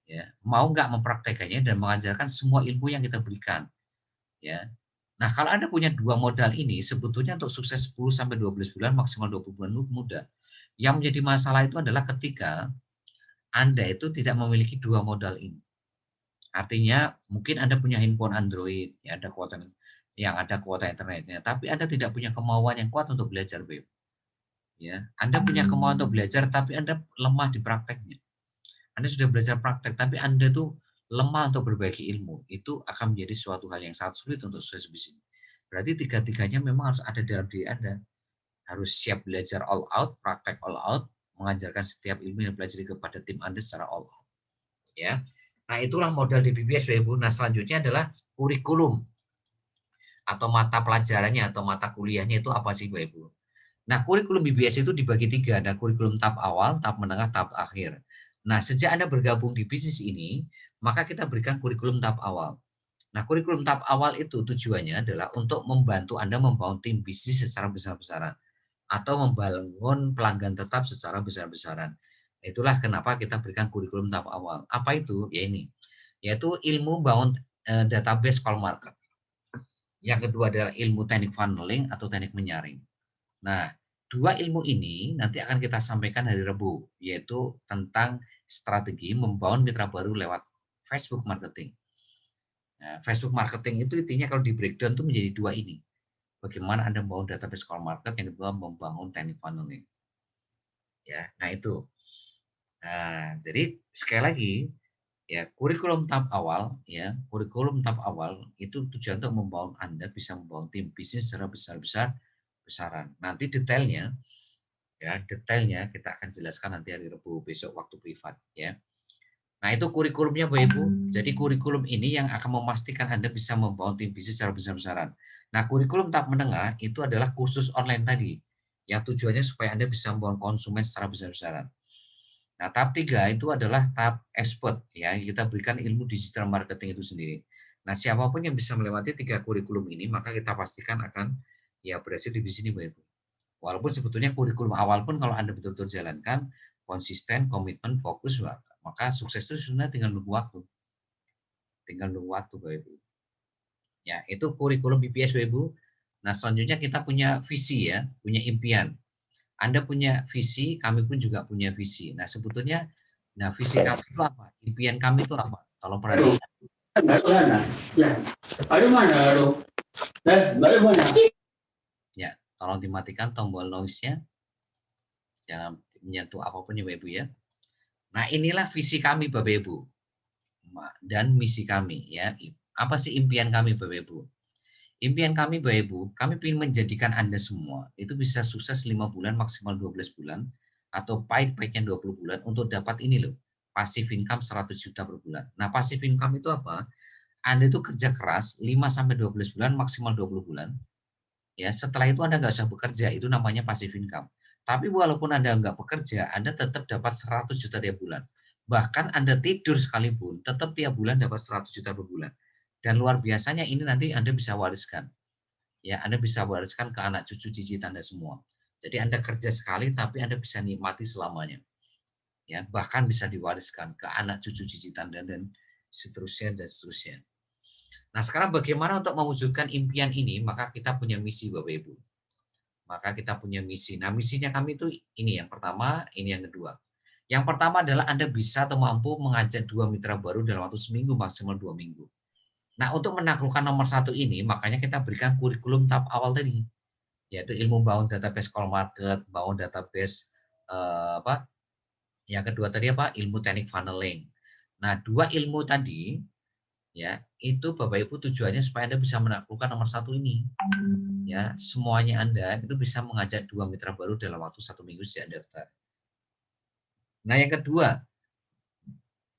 Ya, mau nggak mempraktekannya dan mengajarkan semua ilmu yang kita berikan, ya. Nah, kalau Anda punya dua modal ini, sebetulnya untuk sukses 10 sampai 12 bulan, maksimal 20 bulan itu mudah. Yang menjadi masalah itu adalah ketika Anda itu tidak memiliki dua modal ini. Artinya mungkin Anda punya handphone Android, ya ada kuota yang ada kuota internetnya, tapi Anda tidak punya kemauan yang kuat untuk belajar, Beb. Ya, Anda punya kemauan untuk belajar, tapi Anda lemah di prakteknya. Anda sudah belajar praktek, tapi Anda tuh lemah untuk berbagi ilmu. Itu akan menjadi suatu hal yang sangat sulit untuk sukses bisnis. Berarti tiga-tiganya memang harus ada dalam diri Anda. Harus siap belajar all out, praktek all out, mengajarkan setiap ilmu yang pelajari kepada tim Anda secara all out. Ya. Nah, itulah modal di BBS, Bapak Ibu. Nah, selanjutnya adalah kurikulum atau mata pelajarannya atau mata kuliahnya itu apa sih, Bapak Ibu? Nah, kurikulum BBS itu dibagi tiga, ada kurikulum tahap awal, tahap menengah, tahap akhir. Nah, sejak Anda bergabung di bisnis ini, maka kita berikan kurikulum tahap awal. Nah, kurikulum tahap awal itu tujuannya adalah untuk membantu Anda membangun tim bisnis secara besar-besaran atau membangun pelanggan tetap secara besar-besaran. Itulah kenapa kita berikan kurikulum tahap awal. Apa itu? Ya ini, yaitu ilmu bangun database call market. Yang kedua adalah ilmu teknik funneling atau teknik menyaring. Nah, dua ilmu ini nanti akan kita sampaikan hari Rabu, yaitu tentang strategi membangun mitra baru lewat Facebook marketing. Nah, Facebook marketing itu intinya kalau di breakdown itu menjadi dua ini. Bagaimana Anda membangun database call market, yang kedua membangun teknik funneling. Ya, nah itu. Nah, jadi sekali lagi ya kurikulum tahap awal ya, kurikulum tahap awal itu tujuan untuk membangun Anda bisa membangun tim bisnis secara besar-besaran. Nanti detailnya ya, detailnya kita akan jelaskan nanti hari Rabu besok waktu privat ya. Nah, itu kurikulumnya Bapak Ibu. Jadi kurikulum ini yang akan memastikan Anda bisa membangun tim bisnis secara besar-besaran. Nah, kurikulum tahap menengah itu adalah kursus online tadi, yang tujuannya supaya Anda bisa membangun konsumen secara besar-besaran. Nah, tahap 3 itu adalah tahap expert, ya, kita berikan ilmu digital marketing itu sendiri. Nah, siapapun yang bisa melewati 3 kurikulum ini, maka kita pastikan akan ya berhasil di bisnis ini, Bapak Ibu. Walaupun sebetulnya kurikulum awal pun kalau Anda betul-betul jalankan, konsisten, komitmen, fokus, maka sukses itu sebenarnya tinggal nunggu waktu. Tinggal nunggu waktu, Bapak Ibu. Ya, itu kurikulum BPS, Bapak Ibu. Nah, selanjutnya kita punya visi ya, punya impian. Anda punya visi, kami pun juga punya visi. Nah, sebetulnya, nah visi kami itu apa? Impian kami itu apa? Tolong perhatikan. Ya, aduh mana, aduh. Bagaimana? Ya, tolong dimatikan tombol noise-nya. Jangan menyentuh apapun ya, Bapak Ibu ya. Nah, inilah visi kami, Bapak Ibu. Dan misi kami ya. Apa sih impian kami, Bapak Ibu? Impian kami, Bapak Ibu, kami ingin menjadikan Anda semua itu bisa sukses 5 bulan, maksimal 12 bulan, atau pahit-pahitnya 20 bulan untuk dapat ini loh, passive income 100 juta per bulan. Nah, passive income itu apa? Anda itu kerja keras 5 sampai 12 bulan, maksimal 20 bulan. Ya, setelah itu Anda nggak usah bekerja, itu namanya passive income. Tapi walaupun Anda nggak bekerja, Anda tetap dapat 100 juta tiap bulan. Bahkan Anda tidur sekalipun, tetap tiap bulan dapat 100 juta per bulan. Dan luar biasanya ini nanti Anda bisa wariskan. Ya, Anda bisa wariskan ke anak cucu cicit Anda semua. Jadi Anda kerja sekali tapi Anda bisa nikmati selamanya. Ya, bahkan bisa diwariskan ke anak cucu cicit Anda dan seterusnya dan seterusnya. Nah, sekarang bagaimana untuk mewujudkan impian ini? Maka kita punya misi Bapak Ibu. Maka kita punya misi. Nah, misinya kami itu ini yang pertama, ini yang kedua. Yang pertama adalah Anda bisa atau mampu mengajak 2 mitra baru dalam waktu seminggu, maksimal 2 minggu. Nah, untuk menaklukkan nomor satu ini, makanya kita berikan kurikulum tahap awal tadi, yaitu ilmu bangun database call market, bangun database apa? Yang kedua tadi apa? Ilmu teknik funneling. Nah, dua ilmu tadi ya, itu Bapak Ibu tujuannya supaya Anda bisa menaklukkan nomor satu ini. Ya, semuanya Anda itu bisa mengajak 2 mitra baru dalam waktu 1 minggu sejak daftar. Nah, yang kedua,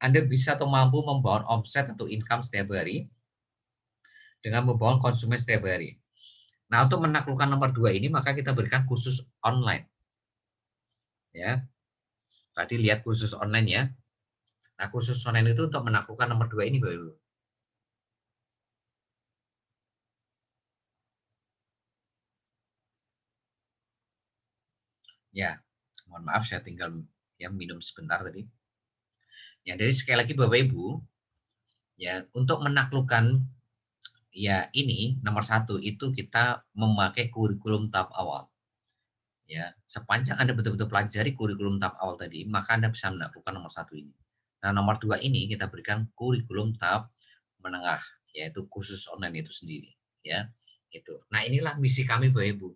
Anda bisa atau mampu membangun omset atau income setiap hari dengan membangun konsumen setiap hari. Nah, untuk menaklukkan nomor 2 ini maka kita berikan kursus online. Ya. Tadi lihat kursus online ya. Nah, kursus online itu untuk menaklukkan nomor 2 ini, Bapak Ibu. Ya, mohon maaf saya tinggal ya minum sebentar tadi. Ya, jadi sekali lagi Bapak Ibu, ya untuk menaklukkan ya ini nomor satu itu kita memakai kurikulum tahap awal. Ya, sepanjang Anda betul-betul pelajari kurikulum tahap awal tadi, maka Anda bisa menaklukkan nomor satu ini. Nah, nomor 2 ini kita berikan kurikulum tahap menengah, yaitu kursus online itu sendiri. Ya, itu. Nah, inilah misi kami Bapak Ibu.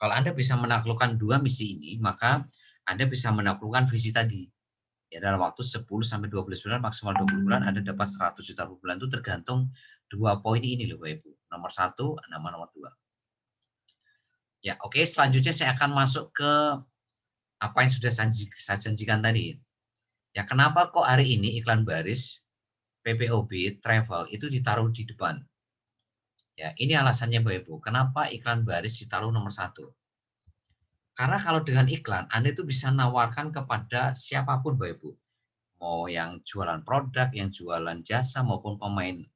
Kalau Anda bisa menaklukkan 2 misi ini, maka Anda bisa menaklukkan visi tadi. Ya, dalam waktu 10 sampai 12 bulan, maksimal 20 bulan Anda dapat 100 juta per bulan itu tergantung 2 poin ini loh Bapak Ibu. Nomor 1 sama nomor 2. Ya, oke, selanjutnya saya akan masuk ke apa yang sudah saya janjikan tadi. Ya, kenapa kok hari ini iklan baris PPOB travel itu ditaruh di depan? Ya, ini alasannya Bapak Ibu. Kenapa iklan baris ditaruh nomor satu? Karena kalau dengan iklan, Anda itu bisa nawarkan kepada siapapun Bapak Ibu. Mau yang jualan produk, yang jualan jasa, maupun pemain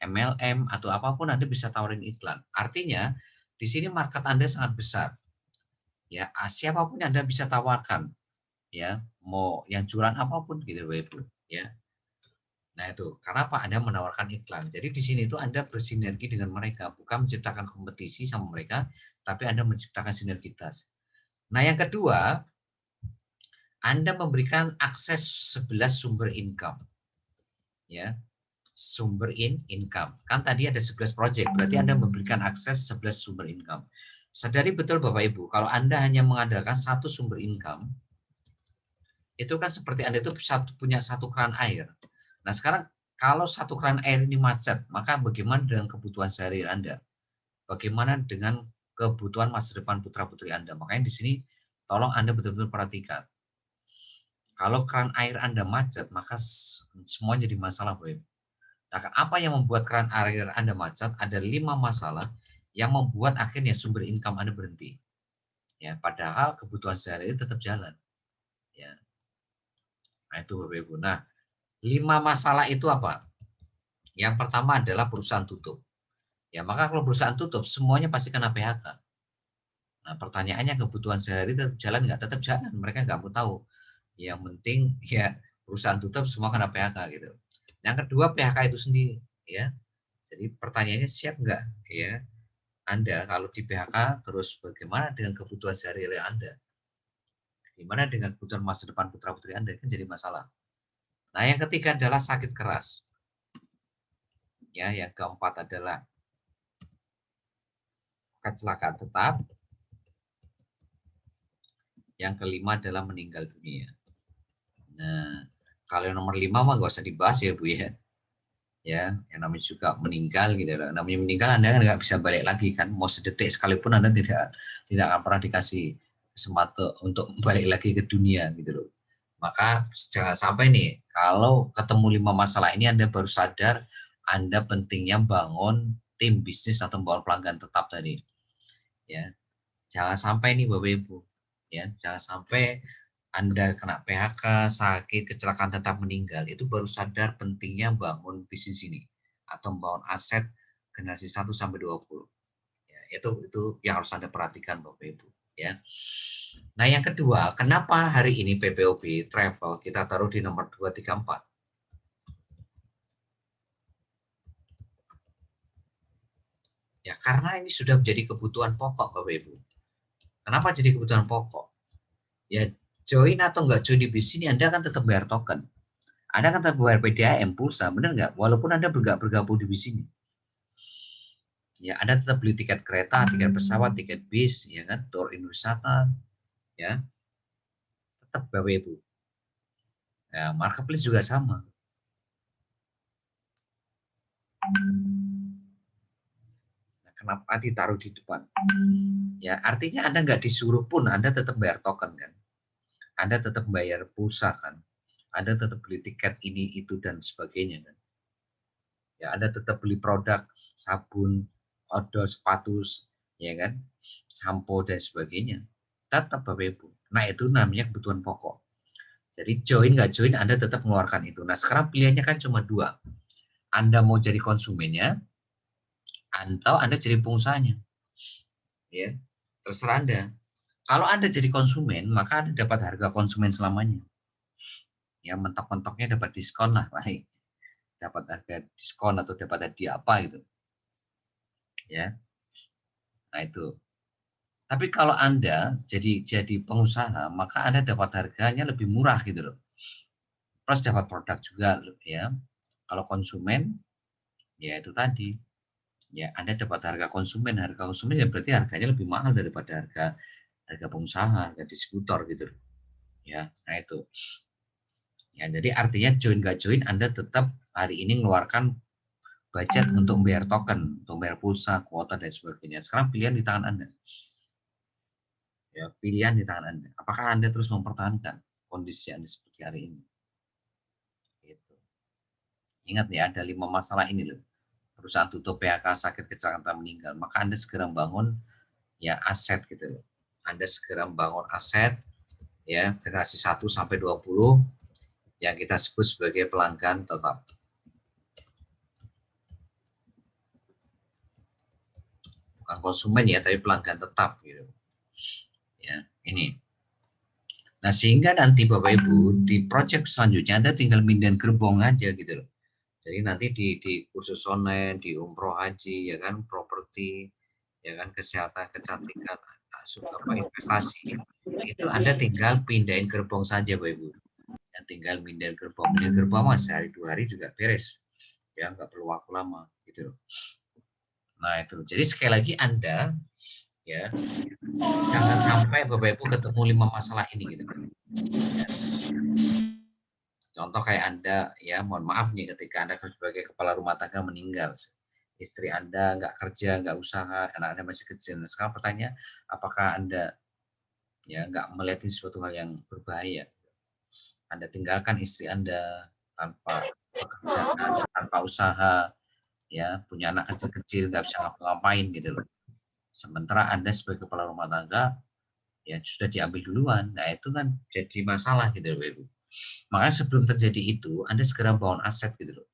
MLM, atau apapun Anda bisa tawarin iklan. Artinya, di sini market Anda sangat besar. Ya, siapapun yang Anda bisa tawarkan. Ya, mau yang jualan apapun gitu Bapak Ibu. Ya, nah itu, karena apa? Anda menawarkan iklan. Jadi di sini itu Anda bersinergi dengan mereka, bukan menciptakan kompetisi sama mereka, tapi Anda menciptakan sinergitas. Nah, yang kedua, Anda memberikan akses 11 sumber income. Ya, sumber income. Kan tadi ada 11 project, berarti Anda memberikan akses 11 sumber income. Sadari betul Bapak Ibu, kalau Anda hanya mengandalkan satu sumber income, itu kan seperti Anda itu punya satu keran air. Nah, sekarang kalau satu keran air ini macet, maka bagaimana dengan kebutuhan sehari Anda? Bagaimana dengan kebutuhan masa depan putra-putri Anda? Makanya di sini tolong Anda betul-betul perhatikan. Kalau keran air Anda macet, maka semua jadi masalah, Bapak Ibu. Nah, apa yang membuat keran air Anda macet? Ada 5 masalah yang membuat akhirnya sumber income Anda berhenti. Ya, padahal kebutuhan sehari-hari tetap jalan. Ya, nah itu Bapak Ibu. Nah, 5 masalah itu apa? Yang pertama adalah perusahaan tutup. Ya, maka kalau perusahaan tutup, semuanya pasti kena PHK. Nah, pertanyaannya kebutuhan sehari tetap jalan nggak? Tetap jalan. Mereka nggak mau tahu. Yang penting ya perusahaan tutup semua kena PHK gitu. Yang kedua PHK itu sendiri. Ya, jadi pertanyaannya siap nggak? Ya, Anda kalau di PHK terus bagaimana dengan kebutuhan sehari-hari Anda? Gimana dengan kebutuhan masa depan putra-putri Anda? Kan jadi masalah. Nah, yang ketiga adalah sakit keras. Ya, yang keempat adalah kecelakaan tetap. Yang kelima adalah meninggal dunia. Nah, kalau yang nomor 5 mah nggak usah dibahas ya Bu ya. Ya, yang namanya juga meninggal gitu. Namanya meninggal Anda kan nggak bisa balik lagi kan. Mau sedetik sekalipun Anda tidak akan pernah dikasih kesempatan untuk balik lagi ke dunia gitu loh. Maka jangan sampai nih kalau ketemu 5 masalah ini Anda baru sadar Anda pentingnya bangun tim bisnis atau bangun pelanggan tetap tadi. Ya, jangan sampai nih Bapak Ibu, ya, jangan sampai Anda kena PHK, sakit, kecelakaan tetap meninggal, itu baru sadar pentingnya bangun bisnis ini atau membangun aset generasi 1 sampai 20. Ya, itu yang harus Anda perhatikan Bapak Ibu, ya. Nah, yang kedua, kenapa hari ini PPOB Travel kita taruh di nomor 2, 3, 4? Ya, karena ini sudah menjadi kebutuhan pokok Bapak Ibu. Kenapa jadi kebutuhan pokok? Ya, join atau enggak join di bisnis ini Anda kan tetap bayar token. Anda kan tetap bayar PDAM pulsa, benar nggak? Walaupun Anda bergabung di bisnis ini. Ya, Anda tetap beli tiket kereta, tiket pesawat, tiket bis, ya kan, tour wisata, ya, tetap Bapak Ibu. Ya, marketplace juga sama. Nah, kenapa ditaruh di depan? Ya, artinya Anda nggak disuruh pun Anda tetap bayar token kan. Anda tetap bayar pulsa kan. Anda tetap beli tiket ini, itu, dan sebagainya kan. Ya, Anda tetap beli produk, sabun, odol, sepatu, ya kan, sampo, dan sebagainya. Tetap Bapak Ibu. Nah, itu namanya kebutuhan pokok. Jadi join nggak join, Anda tetap mengeluarkan itu. Nah, sekarang pilihannya kan cuma dua. Anda mau jadi konsumennya, atau Anda jadi pengusahanya. Ya, terserah Anda. Kalau Anda jadi konsumen, maka Anda dapat harga konsumen selamanya. Ya, mentok-mentoknya dapat diskon lah, baik. Dapat harga diskon atau dapat hadiah apa gitu. Ya, nah itu. Tapi kalau Anda jadi pengusaha, maka Anda dapat harganya lebih murah gitu loh. Plus dapat produk juga ya. Kalau konsumen, ya itu tadi. Ya, Anda dapat harga konsumen ya berarti harganya lebih mahal daripada harga pengusaha, harga distributor gitu loh. Ya, nah itu. Ya, jadi artinya join gak join Anda tetap hari ini mengeluarkan budget untuk membayar token, untuk membayar pulsa, kuota dan sebagainya. Sekarang pilihan di tangan Anda. Ya, pilihan di tangan Anda. Apakah Anda terus mempertahankan kondisi Anda seperti hari ini? Gitu. Ingat ya, ada 5 masalah ini loh. Perusahaan tutup, PHK, sakit, kecelakaan, meninggal. Maka Anda segera bangun ya aset gitu loh. Anda segera membangun aset ya generasi 1 sampai 20 yang kita sebut sebagai pelanggan tetap. Bukan konsumen ya, tapi pelanggan tetap gitu. Ya, ini. Nah, sehingga nanti Bapak Ibu di project selanjutnya Anda tinggal mindahin gerbong aja gitu loh. Jadi nanti di kursus online, di umroh haji, ya kan, properti, ya kan, kesehatan, kecantikan, apa investasi, itu Anda tinggal pindahin gerbong saja, Bapak Ibu. Ya, tinggal pindahin gerbong, mas sehari 2 hari juga beres. Ya, nggak perlu waktu lama, gitu loh. Nah, itu. Jadi sekali lagi Anda, ya, jangan sampai Bapak Ibu ketemu 5 masalah ini, gitu. Ya. Contoh kayak Anda, ya mohon maaf nih ketika Anda sebagai kepala rumah tangga meninggal, istri Anda nggak kerja, nggak usaha, anak Anda masih kecil. Nah, sekarang pertanyaan, apakah Anda ya nggak melihat ini suatu hal yang berbahaya? Anda tinggalkan istri Anda tanpa pekerjaan, tanpa usaha, ya, punya anak kecil-kecil, nggak bisa ngapa-ngapain gitu loh. Sementara Anda sebagai kepala rumah tangga, ya sudah diambil duluan. Nah, itu kan jadi masalah gitu loh, Bapak Ibu. Makanya sebelum terjadi itu, Anda segera bangun aset gitu loh.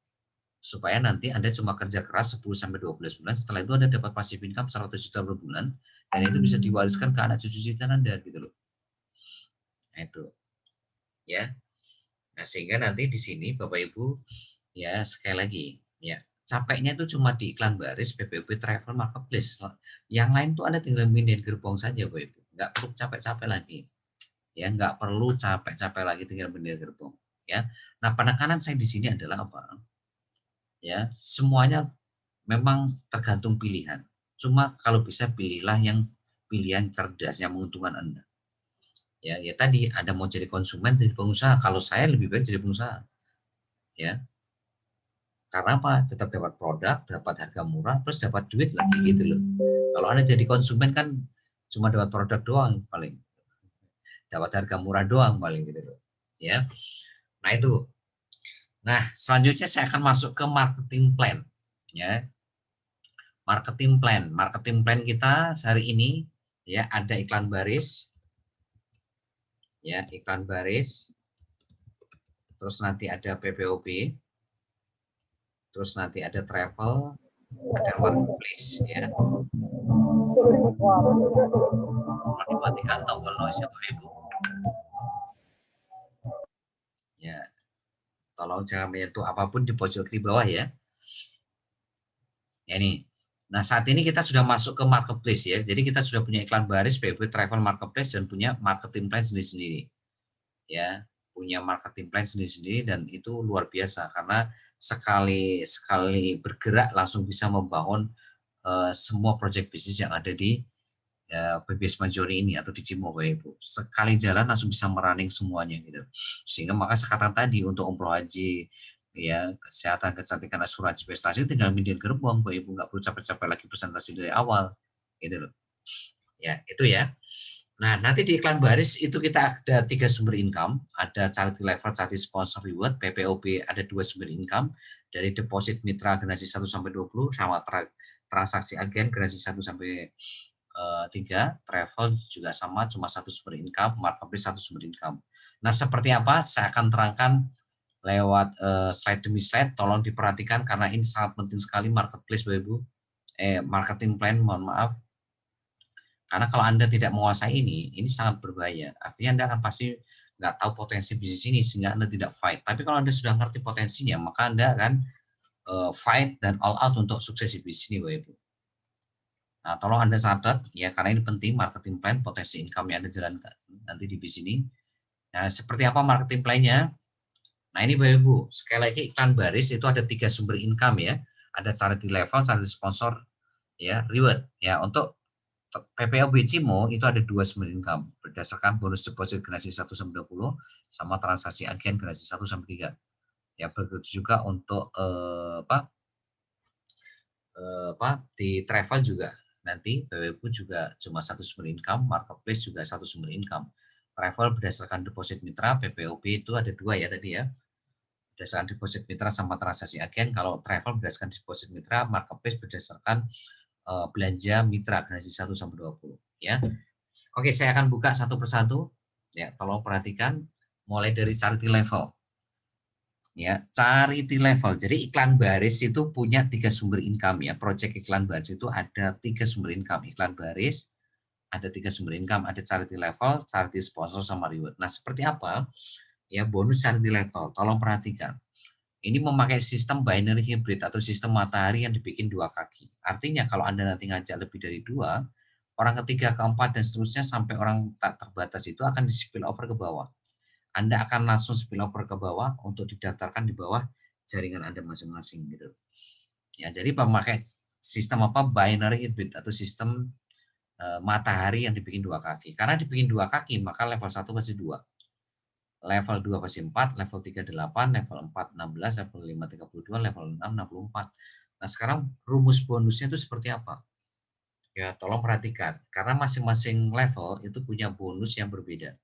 Supaya nanti Anda cuma kerja keras 10 sampai 12 bulan, setelah itu Anda dapat passive income 100 juta per bulan, dan itu bisa diwariskan ke anak cucu kita Anda gitu loh. Nah, itu ya. Nah, sehingga nanti di sini Bapak Ibu, ya sekali lagi, ya capeknya itu cuma di iklan baris, PPOP Travel Marketplace. Yang lain tuh Anda tinggal mindahin gerbong saja Bapak Ibu. Nggak perlu capek-capek lagi. Ya, nggak perlu capek-capek lagi tinggal mindahin gerbong. Ya. Nah, penekanan saya di sini adalah apa? Ya, semuanya memang tergantung pilihan. Cuma kalau bisa pilihlah yang pilihan cerdas yang menguntungkan Anda. Ya tadi Anda mau jadi konsumen, jadi pengusaha. Kalau saya lebih baik jadi pengusaha. Ya, karena apa? Tetap dapat produk, dapat harga murah, terus dapat duit lagi gitu loh. Kalau Anda jadi konsumen kan cuma dapat produk doang paling. Dapat harga murah doang paling gitu loh. Ya. Nah, itu. Nah, selanjutnya saya akan masuk ke marketing plan. Ya. Marketing plan. Marketing plan kita hari ini ya ada iklan baris. Ya, iklan baris. Terus nanti ada PPOP. Terus nanti ada travel, ada marketplace ya. Tolong dimatikan tombol noise ya Bapak Ibu. Ya, tolong jangan menyentuh apapun di pojok kiri bawah ya. Ya ini. Nah, saat ini kita sudah masuk ke marketplace ya. Jadi kita sudah punya iklan baris, PPOP travel marketplace, dan punya marketing plan sendiri-sendiri. Ya, punya marketing plan sendiri-sendiri, dan itu luar biasa karena sekali bergerak langsung bisa membangun semua proyek bisnis yang ada di PBS Majori ini atau di Cimo Bapak Ibu. Sekali jalan langsung bisa merunning semuanya gitu. Sehingga maka sekatan tadi untuk umroh haji, ya kesehatan, kecantikan, asuransi, investasi tinggal mindahin gerbong Bapak Ibu, nggak perlu capek-capek lagi presentasi dari awal gitu loh. Ya, itu ya. Nah, nanti di iklan baris itu kita ada 3 sumber income, ada charity level, charity sponsor reward, PPOP ada 2 sumber income, dari deposit mitra generasi 1 sampai 20 sama transaksi agen generasi 1 sampai 3, travel juga sama cuma 1 sumber income, marketplace 1 sumber income. Nah, seperti apa? Saya akan terangkan lewat slide demi slide, tolong diperhatikan karena ini sangat penting sekali marketplace Bapak Ibu. Marketing plan, mohon maaf. Karena kalau Anda tidak menguasai ini sangat berbahaya. Artinya Anda akan pasti nggak tahu potensi bisnis ini sehingga Anda tidak fight. Tapi kalau Anda sudah ngerti potensinya, maka Anda akan fight dan all out untuk sukses di bisnis ini, Bapak Ibu. Nah, tolong Anda catat ya karena ini penting marketing plan, potensi income yang Anda jalankan nanti di bisnis ini. Nah, seperti apa marketing plan-nya? Nah, ini Bapak Ibu, sekali lagi iklan baris itu ada 3 sumber income ya. Ada charity level, charity sponsor, ya, reward. Ya, untuk PPOB Cimo itu ada 2 sumber income berdasarkan bonus deposit generasi 1 sampai 20 sama transaksi agen generasi 1 sampai 3. Ya, begitu juga untuk di travel juga nanti PWP juga cuma 1 sumber income, marketplace juga 1 sumber income. Travel berdasarkan deposit mitra, PPOP itu ada 2 ya tadi ya. Berdasarkan deposit mitra sama transaksi agen. Kalau travel berdasarkan deposit mitra, marketplace berdasarkan belanja mitra generasi 1 sampai 20 ya. Oke, saya akan buka satu persatu. Ya, tolong perhatikan mulai dari charity level. Ya, charity level. Jadi iklan baris itu punya 3 sumber income ya. Project iklan baris itu ada 3 sumber income. Iklan baris ada 3 sumber income, ada charity level, charity sponsor sama reward. Nah, seperti apa? Ya, bonus charity level. Tolong perhatikan. Ini memakai sistem binary hybrid atau sistem matahari yang dibikin 2 kaki. Artinya kalau Anda nanti ngajak lebih dari 2, orang ketiga, keempat, dan seterusnya sampai orang tak terbatas itu akan di spill over ke bawah. Anda akan langsung spill over ke bawah untuk didaftarkan di bawah jaringan Anda masing-masing gitu. Ya, jadi memakai sistem apa? Binary hybrid atau sistem matahari yang dibikin 2 kaki. Karena dibikin 2 kaki, maka level 1 pasti 2. Level 2 pasti 4, level 3 8, level 4 16, level 5 32, level 6 64. Nah, sekarang rumus bonusnya itu seperti apa? Ya, tolong perhatikan. Karena masing-masing level itu punya bonus yang berbeda.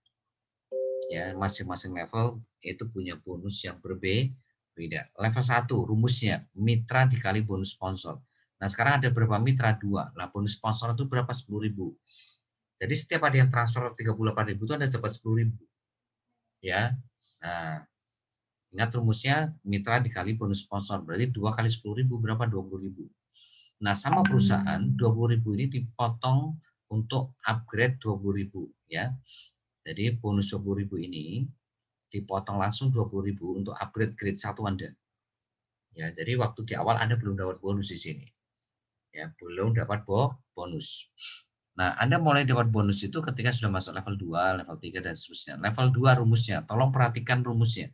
Ya, masing-masing level itu punya bonus yang berbeda. Level 1 rumusnya mitra dikali bonus sponsor. Nah, sekarang ada berapa mitra? 2. Nah, bonus sponsor itu berapa? 10.000. Jadi setiap ada yang transfer 38.000 itu Anda dapat 10.000. Ya. Nah, ingat rumusnya mitra dikali bonus sponsor. Berarti 2 kali 10.000 berapa? 20.000. Nah, sama perusahaan 20.000 ini dipotong untuk upgrade 20.000 ya. Jadi bonus 20.000 ini dipotong langsung 20.000 untuk upgrade grade 1 Anda. Ya, jadi waktu di awal Anda belum dapat bonus di sini. Ya, belum dapat bonus. Nah, Anda mulai dapat bonus itu ketika sudah masuk level 2, level 3 dan seterusnya. Level 2 rumusnya, tolong perhatikan rumusnya.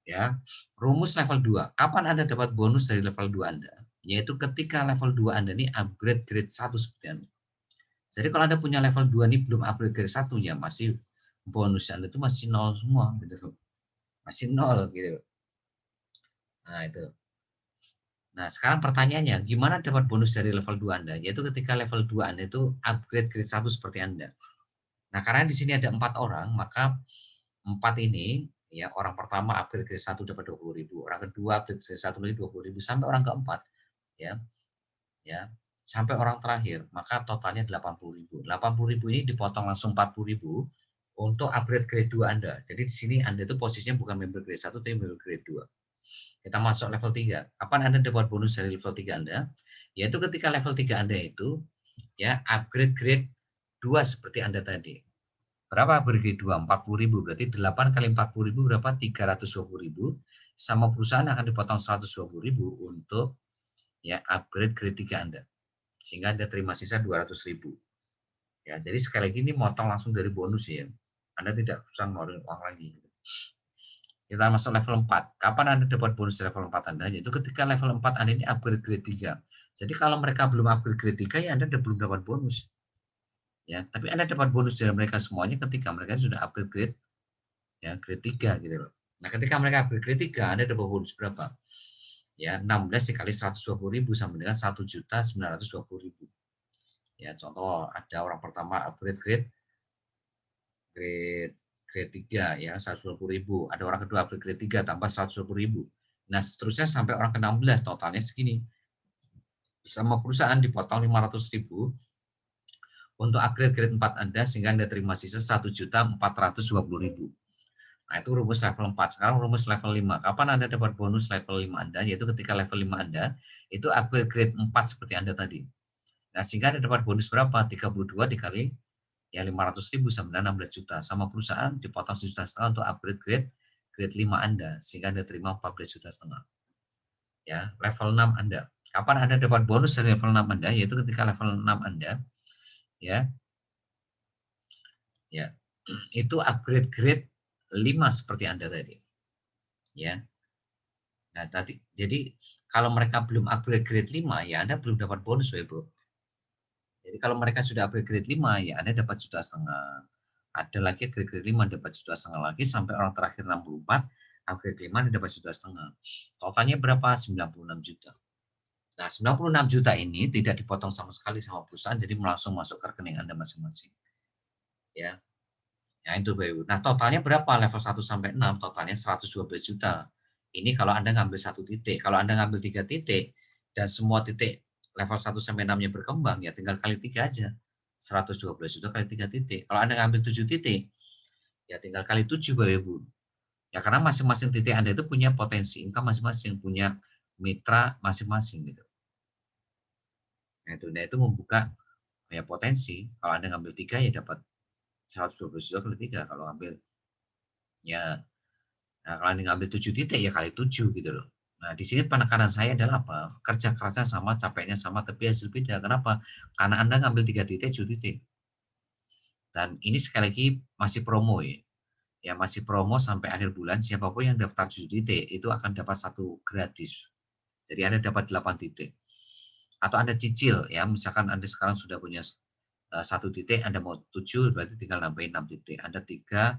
Ya, rumus level 2. Kapan Anda dapat bonus dari level 2 Anda? Yaitu ketika level 2 Anda ini upgrade grade 1 seperti Anda. Jadi kalau Anda punya level 2 ini belum upgrade grade 1 ya masih bonus Anda itu masih nol semua gitu. Masih nol gitu. Nah, itu. Nah, sekarang pertanyaannya, gimana dapat bonus dari level 2 Anda? Yaitu ketika level 2 Anda itu upgrade grade 1 seperti Anda. Nah, karena di sini ada 4 orang, maka 4 ini, ya orang pertama upgrade grade 1 dapat 20.000, orang kedua upgrade grade 1 lagi 20.000, sampai orang keempat, ya, ya, sampai orang terakhir, maka totalnya 80.000. 80.000 ini dipotong langsung 40.000 untuk upgrade grade 2 Anda. Jadi di sini Anda itu posisinya bukan member grade 1, tapi member grade 2. Kita masuk level 3. Kapan Anda dapat bonus dari level 3 Anda? Yaitu ketika level 3 Anda itu ya upgrade grade 2 seperti Anda tadi. Berapa upgrade grade 2? 40.000. Berarti 8 kali 40.000 berapa? 320.000. Sama perusahaan akan dipotong 120.000 untuk ya upgrade grade 3 Anda. Sehingga Anda terima sisa 200.000. Ya, jadi sekali lagi ini motong langsung dari bonus ya. Anda tidak usah ngeluarin uang lagi. Kita masuk level 4. Kapan Anda dapat bonus level 4 Anda? Yaitu ketika level 4 Anda ini upgrade grade 3. Jadi kalau mereka belum upgrade grade 3 ya Anda belum dapat bonus. Ya, tapi Anda dapat bonus dari mereka semuanya ketika mereka sudah upgrade grade ya grade 3 gitu loh. Nah, ketika mereka upgrade grade 3 Anda dapat bonus berapa? Ya, 16 dikali 120.000 sama dengan 1.920.000. Ya, contoh ada orang pertama upgrade grade grade grade 3 ya 120.000. Ada orang kedua upgrade grade 3 tambah 120.000. Nah, seterusnya sampai orang ke-16 totalnya segini. Sama perusahaan dipotong 500.000 untuk upgrade grade 4 Anda sehingga Anda terima sisa 1.420.000. Nah, itu rumus level 4. Sekarang rumus level 5. Kapan Anda dapat bonus level 5 Anda? Yaitu ketika level 5 Anda itu upgrade grade 4 seperti Anda tadi. Nah, sehingga Anda dapat bonus berapa? 32 dikali ya 500.000 sama 16 juta. Sama perusahaan dipotong 1,5 juta untuk upgrade grade 5 Anda sehingga Anda terima 14,5 juta. Ya, level 6 Anda. Kapan Anda dapat bonus dari level 6 Anda? Yaitu ketika level 6 Anda ya. Ya. Itu upgrade grade 5 seperti Anda tadi. Ya. Nah, tadi jadi kalau mereka belum upgrade grade 5 ya Anda belum dapat bonus, Bro. Jadi kalau mereka sudah upgrade grade 5 ya Anda dapat 1,5 juta. Ada lagi grade 5 dapat 1,5 juta lagi sampai orang terakhir 64 upgrade 5 dia dapat 1,5 juta. Totalnya berapa? 96 juta. Nah, 96 juta ini tidak dipotong sama sekali sama perusahaan jadi langsung masuk ke rekening Anda masing-masing. Ya. Ya itu Bayu. Nah, totalnya berapa level 1 sampai 6? Totalnya 112 juta. Ini kalau Anda ngambil 1 titik. Kalau Anda ngambil 3 titik dan semua titik level 1 sampai 6-nya berkembang ya tinggal kali 3 aja. 112 juta kali 3 titik. Kalau Anda ngambil 7 titik ya tinggal kali 7 Bapak Ibu. Ya karena masing-masing titik Anda itu punya potensi income masing-masing, punya mitra masing-masing gitu. Nah, itu membuka ya potensi. Kalau Anda ngambil 3 ya dapat 112 juta kali 3. Kalau ambil ya nah, kalau Anda ngambil 7 titik ya kali 7 gitu loh. Nah, di sini penekanan saya adalah apa? Kerja kerasnya sama, capeknya sama, tapi hasil beda. Kenapa? Karena Anda ngambil 3 titik, 7 titik. Dan ini sekali lagi masih promo ya. Ya masih promo sampai akhir bulan, siapapun yang daftar 7 titik itu akan dapat 1 gratis. Jadi Anda dapat 8 titik. Atau Anda cicil ya, misalkan Anda sekarang sudah punya 1 titik, Anda mau 7 berarti tinggal nambahin 6 titik. Anda 3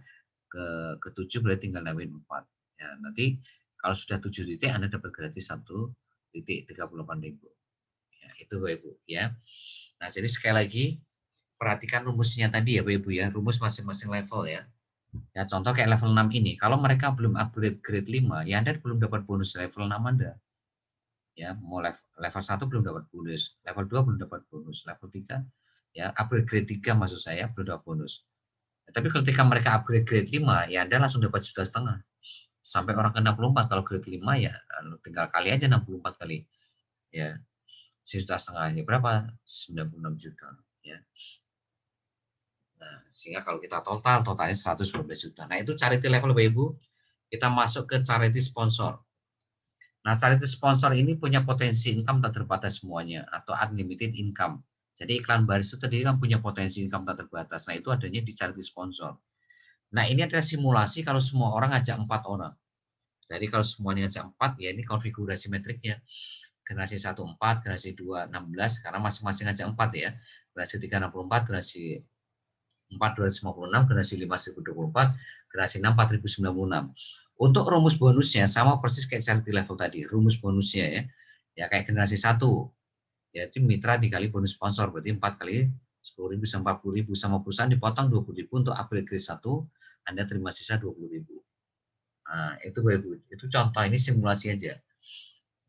ke 7 berarti tinggal nambahin 4. Ya, nanti kalau sudah 7 titik Anda dapat gratis 1 titik 38.000. Ya, itu Bapak Ibu ya. Nah, jadi sekali lagi perhatikan rumusnya tadi ya Bapak Ibu ya, rumus masing-masing level ya. Ya, contoh kayak level 6 ini, kalau mereka belum upgrade grade 5, ya Anda belum dapat bonus level 6 Anda. Ya, mau level 1 belum dapat bonus, level 2 belum dapat bonus, level 3 ya upgrade grade 3 maksud saya belum dapat bonus. Ya, tapi ketika mereka upgrade grade 5, ya Anda langsung dapat 1,5 juta. Sampai orang ke 64 kalau grade 5 ya tinggal kali aja 64 kali. Ya, 1,5 juta ya berapa? 96 juta ya. Nah, sehingga kalau kita totalnya 112 juta. Nah, itu charity level Bapak Ibu. Kita masuk ke charity sponsor. Nah, charity sponsor ini punya potensi income tak terbatas semuanya atau unlimited income. Jadi iklan baris itu tadi kan punya potensi income tak terbatas. Nah, itu adanya di charity sponsor. Nah, ini adalah simulasi kalau semua orang ngajak 4 orang. Jadi kalau semuanya ngajak 4, ya ini konfigurasi metriknya. Generasi 1 4, generasi 2 16, karena masing-masing ngajak 4 ya. Generasi 3 64, generasi 4 256, generasi 5 1024, generasi 6 4096. Untuk rumus bonusnya sama persis kayak charity level tadi. Rumus bonusnya ya. Ya kayak generasi 1, yaitu mitra dikali bonus sponsor, berarti 4 kali 10.000 sama 40.000, sama perusahaan dipotong 20.000 untuk upgrade grade 1, Anda terima sisa 20.000. Nah, itu itu contoh, ini simulasi aja.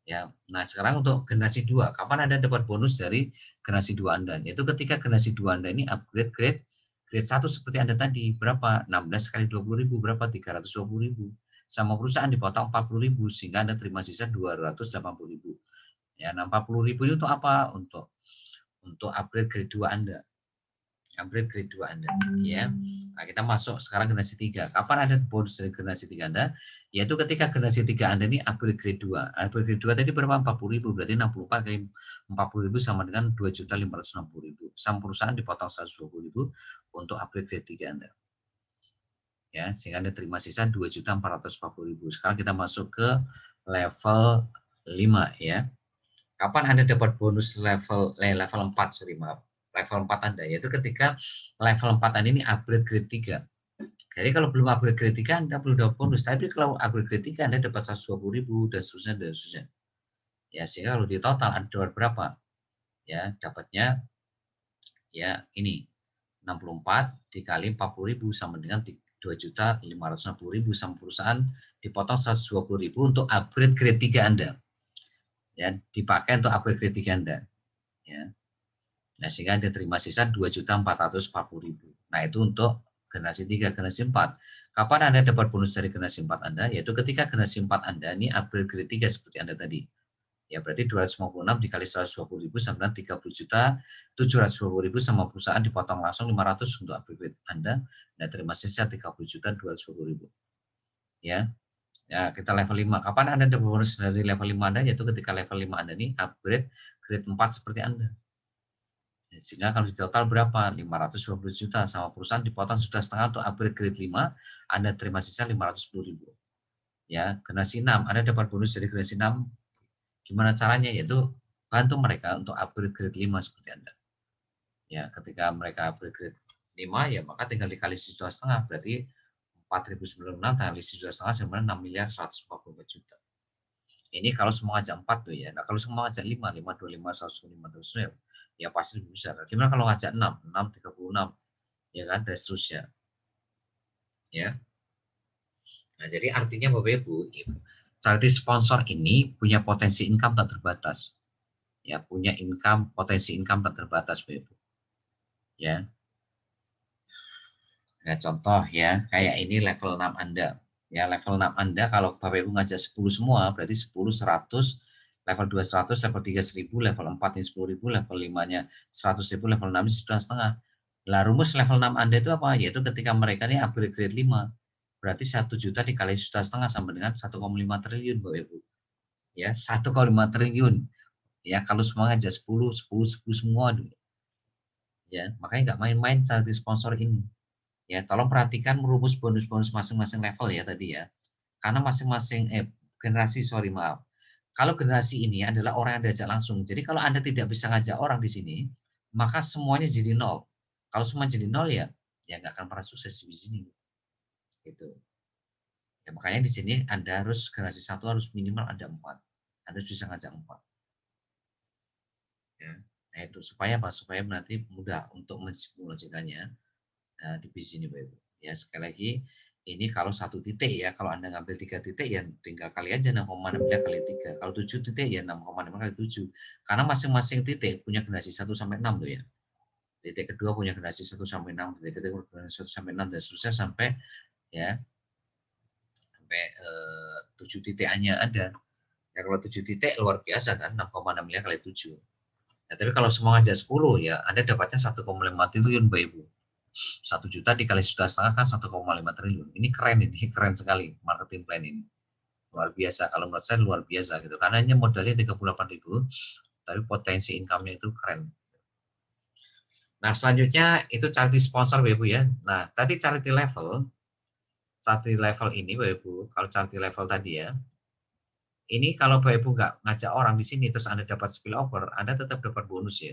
Ya. Nah, sekarang untuk generasi 2, kapan Anda dapat bonus dari generasi 2 Anda? Yaitu ketika generasi 2 Anda ini upgrade grade 1 seperti Anda tadi, berapa? 16 kali 20.000 berapa? 320.000. Sama perusahaan dipotong 40.000 sehingga Anda terima sisa 280.000. Ya, nah 40.000 itu untuk apa? Untuk upgrade grade 2 Anda. Upgrade grade 2 Anda, ya. Nah, kita masuk sekarang generasi 3. Kapan ada bonus dari generasi 3 Anda? Yaitu ketika generasi 3 Anda ini upgrade grade 2. Upgrade grade 2 tadi berapa? 40.000, berarti 64 kali 40.000 sama dengan 2.560.000. Sama perusahaan dipotong 120.000 untuk upgrade grade 3 Anda. Ya, sehingga Anda terima sisa 2.440.000. Sekarang kita masuk ke level 5 ya. Kapan Anda dapat bonus level 4, sorry maaf, level 4 Anda, yaitu ketika level 4 Anda ini upgrade grade 3. Jadi kalau belum upgrade grade 3 Anda belum dapat bonus, tapi kalau upgrade grade 3 Anda dapat 120.000 dan seterusnya dan seterusnya. Ya, sehingga kalau di total Anda dapat berapa? Ya, dapatnya ya ini 64 dikali 40.000 sama dengan 2.560.000, sama perusahaan dipotong 120.000 untuk upgrade grade 3 Anda. Ya, dipakai untuk upgrade grade 3 Anda. Ya. Nah, sehingga Anda terima sisa 2.440.000. Nah, itu untuk generasi 3. Generasi 4. Kapan Anda dapat bonus dari generasi 4 Anda? Yaitu ketika generasi 4 Anda ini upgrade grade 3 seperti Anda tadi. Ya, berarti 256 dikali 120.000 sama dengan 30.720.000, sama perusahaan dipotong langsung 500 untuk upgrade Anda. Dan terima sisa 30.220.000. Ya. Ya, kita level 5. Kapan Anda dapat bonus dari level 5 Anda? Yaitu ketika level 5 Anda ini upgrade grade 4 seperti Anda. Sehingga kalau di total berapa? 520 juta, sama perusahaan dipotong 1,5 juta untuk upgrade grade 5, Anda terima sisa 510.000. Ya, generasi 6, Anda dapat bonus dari generasi 6. Gimana caranya? Yaitu bantu mereka untuk upgrade grade 5 seperti Anda. Ya, ketika mereka upgrade grade 5, ya maka tinggal dikali 1,5 juta, berarti 4.096 kali 1,5 juta sama 6.144 juta. Ini kalau semua ngajak 4 tuh ya. Nah, kalau semua ngajak 5, 5, 25, 105 terus ya pasti lebih besar. Gimana kalau ngajak 6, 6, 36, ya kan, dan seterusnya. Ya. Nah, jadi artinya Bapak Ibu, charity sponsor ini punya potensi income tak terbatas. Ya, punya potensi income tak terbatas Bapak Ibu. Ya. Nah, contoh ya, kayak ini level 6 Anda. Ya, level 6 Anda kalau Bapak Ibu ngajak 10 semua, berarti 10 100, level 2 100, level 3 1000, level 4 nya 10.000, level 5-nya 100.000, level 6 nya 1,5 juta. Lah, rumus level 6 Anda itu apa? Yaitu ketika mereka ini upgrade grade 5. Berarti 1 juta dikali 1,5 juta sama dengan 1,5 triliun Bapak Ibu. Ya, 1,5 triliun. Ya, kalau semua ngajak 10, 10, 10 semua. Ya, makanya nggak main-main charity sponsor ini. Ya, tolong perhatikan merumus bonus-bonus masing-masing level ya tadi ya. Karena masing-masing generasi, sorry maaf. Kalau generasi ini adalah orang yang diajak langsung. Jadi kalau Anda tidak bisa ngajak orang di sini, maka semuanya jadi nol. Kalau semua jadi nol ya nggak akan pernah sukses di sini. Gitu. Ya, makanya di sini Anda harus generasi 1 harus minimal ada 4. Anda harus bisa ngajak 4. Ya. Nah, itu supaya apa? Supaya nanti mudah untuk mensimulasikannya di bisnis ini, Bapak Ibu. Ya, sekali lagi, ini kalau 1 titik ya, kalau Anda ngambil 3 titik ya tinggal kali aja 6,6 miliar kali 3. Kalau 7 titik ya 6,5 kali 7. Karena masing-masing titik punya generasi 1 sampai 6 tuh ya. Titik kedua punya generasi 1 sampai 6, titik ketiga punya generasi 1 sampai 6 dan seterusnya sampai ya sampai 7 titik hanya ada. Ya kalau 7 titik luar biasa kan 6,6 miliar kali 7. Ya, tapi kalau semua ngajak 10 ya Anda dapatnya 1,5 triliun Bapak Ibu. 1 juta dikali 1,5 juta kan 1,5 triliun. Ini keren sekali marketing plan ini. Luar biasa, kalau menurut saya luar biasa gitu. Karena hanya modalnya 38.000, tapi potensi income-nya itu keren. Nah, selanjutnya itu charity sponsor Bapak Ibu ya. Nah, tadi charity level ini Bapak Ibu, kalau charity level tadi ya, ini kalau Bapak Ibu nggak ngajak orang di sini terus Anda dapat spillover, Anda tetap dapat bonus ya.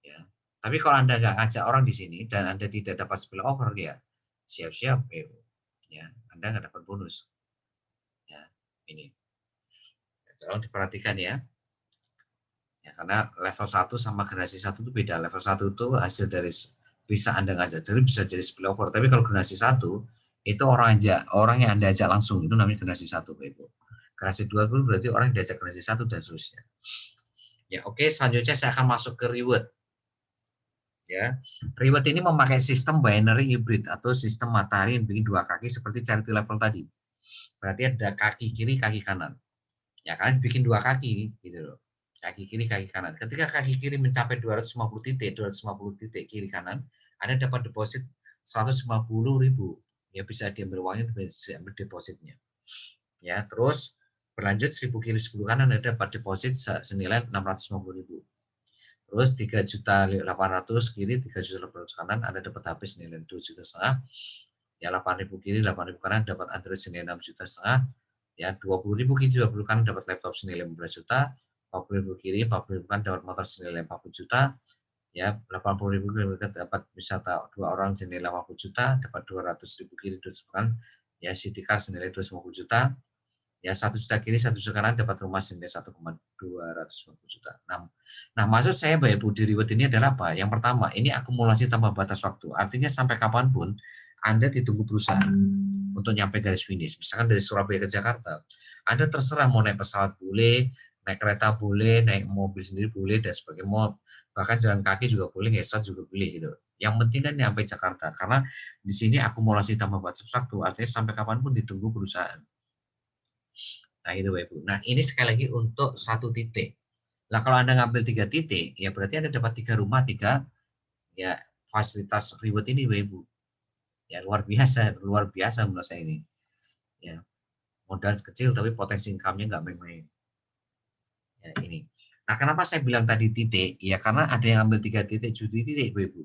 Ya. Tapi kalau Anda nggak ngajak orang di sini dan Anda tidak dapat spillover ya, siap-siap ya, Anda nggak dapat bonus. Ya, ini. Tolong diperhatikan ya. Ya, karena level 1 sama generasi 1 itu beda. Level 1 itu hasil dari bisa Anda ngajak, jadi bisa jadi spillover. Tapi kalau generasi 1 itu orang yang Anda ajak langsung itu namanya generasi 1 Bapak Ibu. Generasi 2 itu berarti orang yang diajak generasi 1 dan seterusnya. Ya, oke, selanjutnya saya akan masuk ke reward. Ya, reward ini memakai sistem binary hybrid atau sistem matahari yang bikin 2 kaki seperti charity level tadi. Berarti ada kaki kiri, kaki kanan. Ya, kalian bikin 2 kaki gitu loh. Kaki kiri, kaki kanan. Ketika kaki kiri mencapai 250 titik kiri kanan, Anda dapat deposit 150.000. Ya, bisa diambil uangnya, bisa diambil depositnya. Ya, terus berlanjut 1000 kiri 10 kanan Anda dapat deposit senilai 650.000. Terus 3.800.000 kiri, 3.800.000 kanan Anda dapat HP senilai 2,5 juta. Ya, 8.000 kiri, 8.000 kanan dapat Android senilai 6,5 juta. Ya, 20.000 kiri, 20 kanan dapat laptop senilai 15 juta. 40.000 kiri, 40.000 kanan dapat motor senilai 40 juta. Ya, 80.000 kiri dapat wisata 2 orang senilai 80 juta, dapat 200.000 kiri, 200 kanan. Ya, city car senilai 250 juta. Ya, 1 juta kiri, 1 juta kanan dapat rumah senilai 1,250 juta. Nah, maksud saya Bapak Ibu di reward ini adalah apa? Yang pertama, ini akumulasi tanpa batas waktu. Artinya sampai kapanpun Anda ditunggu perusahaan untuk nyampe garis finish. Misalkan dari Surabaya ke Jakarta, Anda terserah mau naik pesawat boleh, naik kereta boleh, naik mobil sendiri boleh, dan sebagainya. Mau bahkan jalan kaki juga boleh, ngesot juga boleh gitu. Yang penting kan nyampe Jakarta. Karena di sini akumulasi tanpa batas waktu, artinya sampai kapanpun ditunggu perusahaan. Nah, itu Bapak Ibu. Nah, ini sekali lagi untuk 1 titik. Nah, kalau Anda ngambil 3 titik, ya berarti Anda dapat 3 rumah, 3 ya fasilitas reward ini Bapak Ibu. Ya luar biasa menurut saya ini. Ya, modal kecil tapi potensi income-nya nggak main-main. Ya, ini. Nah, kenapa saya bilang tadi titik? Ya, karena ada yang ambil 3 titik, 7 titik Bapak Ibu.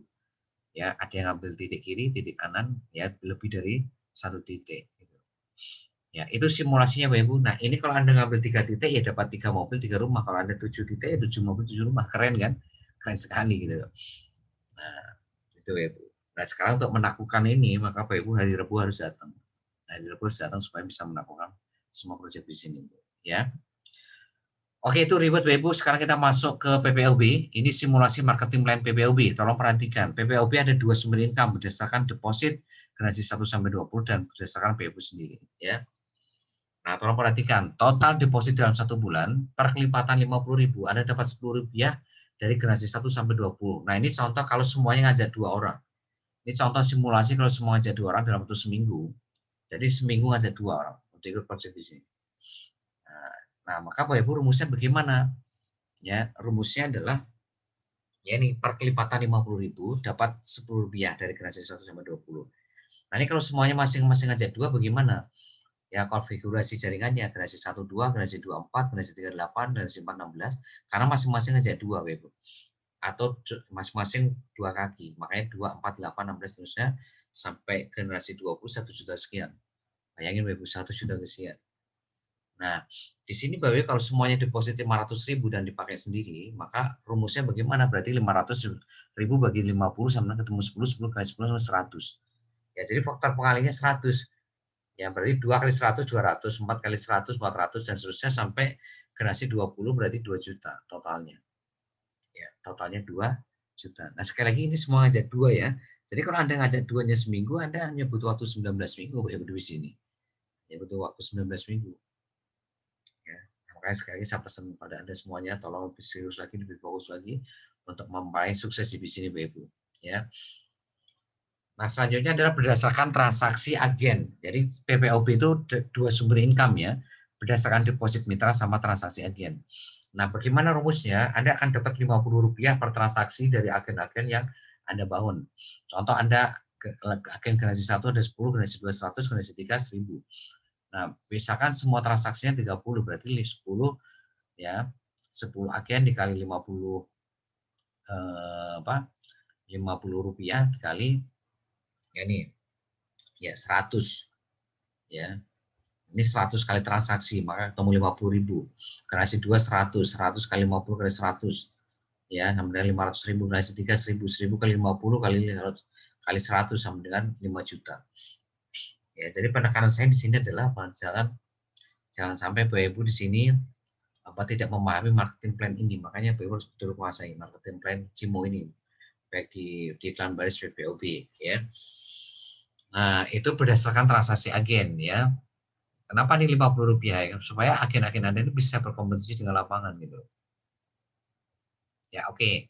Ya, ada yang ambil titik kiri, titik kanan, ya lebih dari 1 titik. Gitu. Ya, itu simulasinya Bapak Ibu. Nah, ini kalau Anda ngambil 3 titik ya dapat 3 mobil, 3 rumah. Kalau Anda 7 titik ya 7 mobil, 7 rumah. Keren kan? Keren sekali gitu. Nah, itu Bapak Ibu. Nah, sekarang untuk menaklukkan ini, maka Bapak Ibu hari Rabu harus datang. Hari Rabu harus datang supaya bisa menaklukkan semua proyek di sini. Ya. Oke, itu ribet Bapak Ibu. Sekarang kita masuk ke PPLB. Ini simulasi marketing plan PPLB. Tolong perhatikan. PPLB ada 2 sumber income berdasarkan deposit generasi 1 sampai 20 dan berdasarkan PPLB sendiri, ya. Nah, tolong perhatikan, total deposit dalam 1 bulan, per kelipatan 50.000, Anda dapat Rp10.000 dari generasi 1 sampai 20. Nah, ini contoh kalau semuanya ngajak 2 orang. Ini contoh simulasi kalau semua ngajak 2 orang dalam waktu seminggu. Jadi seminggu ngajak 2 orang untuk ikut proyek di sini. Nah, maka Bapak Ibu rumusnya bagaimana? Ya, rumusnya adalah ya ini per kelipatan 50.000 dapat Rp10.000 dari generasi 1 sampai 20. Nah, ini kalau semuanya masing-masing ngajak 2 bagaimana? Ya, konfigurasi jaringannya generasi 1 2, generasi 2 4, generasi 3 8, generasi 4 16 karena masing-masing ngajak 2 Bapak Ibu. Atau masing-masing 2 kaki. Makanya 2 4 8 16 terusnya sampai generasi 20 1 juta sekian. Bayangin Bapak Ibu 1 juta sekian. Nah, di sini Bapak Ibu kalau semuanya deposit 500.000 dan dipakai sendiri, maka rumusnya bagaimana? Berarti 500.000 bagi 50 sama ketemu 10, 10 kali 10 sama 100. Ya, jadi faktor pengalinya 100. Ya, berarti 2 kali 100, 200, 4 kali 100, 400, dan seterusnya sampai generasi 20 berarti 2 juta totalnya. Ya, totalnya 2 juta. Nah, sekali lagi ini semua ngajak 2 ya. Jadi kalau Anda ngajak duanya seminggu, Anda hanya butuh waktu 19 minggu ya di sini. Ya butuh waktu 19 minggu. Ya. Makanya sekali lagi saya pesan kepada Anda semuanya, tolong lebih serius lagi, lebih fokus lagi untuk meraih sukses di bisnis ini, Bapak Ibu. Ya. Nah, selanjutnya adalah berdasarkan transaksi agen. Jadi PPOB itu dua sumber income ya, berdasarkan deposit mitra sama transaksi agen. Nah, bagaimana rumusnya? Anda akan dapat Rp50 per transaksi dari agen-agen yang Anda bangun. Contoh Anda agen generasi 1 ada 10, generasi 2 100, generasi 3 1000. Nah, misalkan semua transaksinya 30, berarti 10 ya, 10 agen dikali 50 Rp50 dikali ya ini ya 100 ya. Ini 100 kali transaksi, maka ketemu 50.000. Generasi 2 100 kali 50 kali 100 ya, sama dengan 500.000. Generasi 3 1000 kali 50 kali 100 sama dengan 5 juta. Ya, jadi penekanan saya di sini adalah jangan sampai Bapak Ibu di sini tidak memahami marketing plan ini. Makanya Bapak Ibu harus betul menguasai marketing plan Cimo ini, baik di iklan baris PPOB ya. Nah, itu berdasarkan transaksi agen ya. Kenapa nih Rp50 ya? Supaya agen-agen Anda ini bisa berkompetisi dengan lapangan gitu. Ya, oke.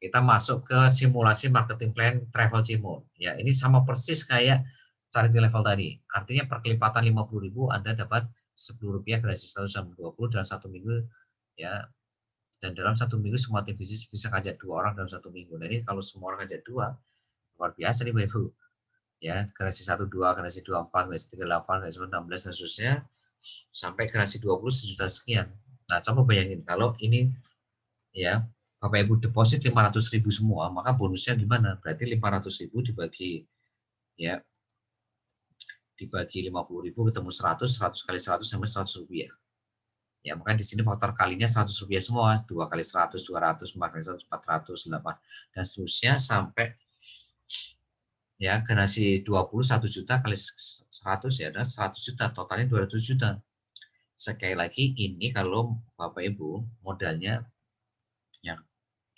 Kita masuk ke simulasi marketing plan travel Cimo. Ya, ini sama persis kayak charity level tadi. Artinya perkelipatan 50.000 Anda dapat Rp10 generasi 1 sampai 20 dalam 1 minggu ya. Dan dalam 1 minggu semua tim bisnis bisa ngajak 2 orang dalam 1 minggu. Nah, ini kalau semua orang ngajak 2, luar biasa nih Bapak Ibu. Ya, generasi 1 2, generasi 2 4, generasi 3 8, generasi 16 dan seterusnya sampai generasi 20 sejuta sekian. Nah, coba bayangin kalau ini ya Bapak Ibu deposit 500.000 semua, maka bonusnya gimana? Berarti 500.000 ya dibagi 50.000 ketemu 100, 100 kali 100 sampai Rp100. Ya, makanya di sini faktor kalinya Rp100 semua, 2 kali 100, 200, 4 kali 100, 400, 8 dan seterusnya sampai ya generasi 20 1 juta kali 100 ya, dan 100 juta, totalnya 200 juta. Sekali lagi ini kalau Bapak Ibu modalnya yang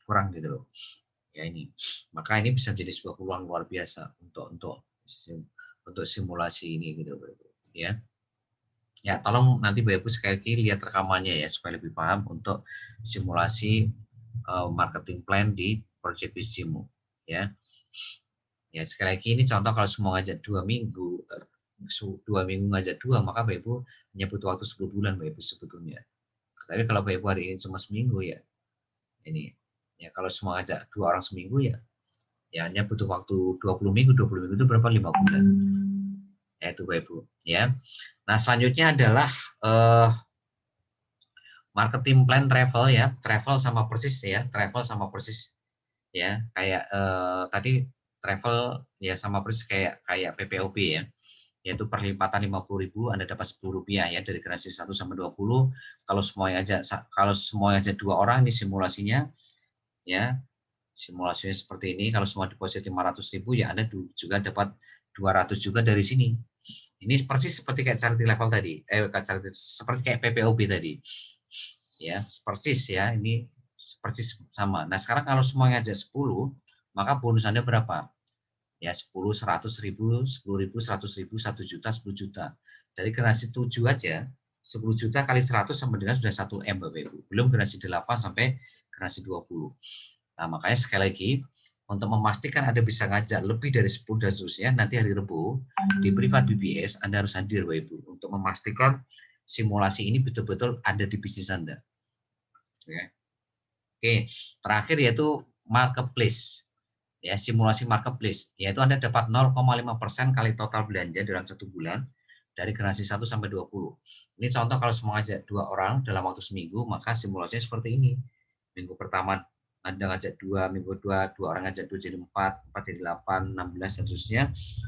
kurang gitu loh. Ya ini. Maka ini bisa menjadi sebuah peluang luar biasa untuk simulasi ini gitu Bapak Ibu, ya. Ya, tolong nanti Bapak Ibu sekali lagi lihat rekamannya ya supaya lebih paham untuk simulasi marketing plan di Project Bisimo ya. Ya, sekali lagi ini contoh kalau semua ngajak 2 minggu 2 minggu ngajak 2, maka Bapak Ibu hanya butuh waktu 10 bulan Bapak Ibu sebetulnya. Tapi kalau Bapak Ibu hari ini cuma seminggu ya ini ya, kalau semua ngajak 2 orang seminggu ya hanya butuh waktu 20 minggu. 20 minggu itu berapa? 5 bulan. Ya itu Bapak Ibu ya. Nah, selanjutnya adalah marketing plan travel ya. Travel sama persis ya. Travel sama persis ya. Kayak tadi travel ya sama persis kayak PPOB ya. Yaitu perlipatan 50.000 Anda dapat Rp10 ya dari generasi 1 sampai 20. Kalau semuanya aja 2 orang ini simulasinya ya. Simulasinya seperti ini, kalau semua deposit 500.000 ya Anda juga dapat 200 juga dari sini. Ini persis seperti kayak charity level tadi, seperti kayak PPOB tadi. Ya, persis ya, ini persis sama. Nah, sekarang kalau semua ngajak 10, maka bonus Anda berapa? Ya 10, 100.000, 10.000, 100.000, 1 juta, 10 juta. Dari generasi 7 aja, 10 juta kali 100 sama dengan sudah 1 M Bapak Ibu. Belum generasi 8 sampai generasi 20. Nah, makanya sekali lagi, untuk memastikan Anda bisa ngajak lebih dari 10 dan seterusnya, nanti hari Rabu di Privat BBS Anda harus hadir Bapak Ibu untuk memastikan simulasi ini betul-betul ada di bisnis Anda. Oke, terakhir yaitu marketplace. Ya, simulasi marketplace, yaitu Anda dapat 0,5% kali total belanja dalam 1 bulan dari generasi 1 sampai 20. Ini contoh kalau semua ngajak 2 orang dalam waktu seminggu, maka simulasinya seperti ini. Minggu pertama Anda ngajak 2, minggu kedua 2 orang ngajak 2 jadi 4, 4 jadi 8, 16 dan seterusnya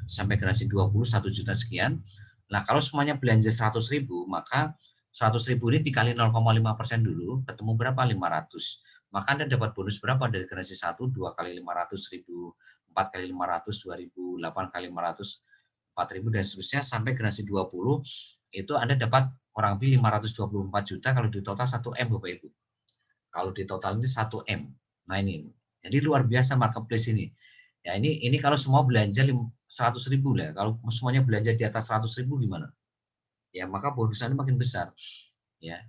sampai generasi 20 1 juta sekian. Nah, kalau semuanya belanja 100.000, maka 100.000 ini dikali 0,5% dulu, ketemu berapa? 500. Maka Anda dapat bonus berapa dari generasi 1? 2 kali 500 ribu, 4 kali 500, 2.000, 8 kali 500, 4.000 dan seterusnya sampai generasi 20 itu Anda dapat kurang lebih 524 juta kalau di total 1 M Bapak Ibu. Kalau di total ini 1 M. Nah ini, jadi luar biasa marketplace ini. Ya ini kalau semua belanja 100.000 lah. Kalau semuanya belanja di atas 100.000 gimana? Ya maka bonusannya makin besar. Ya.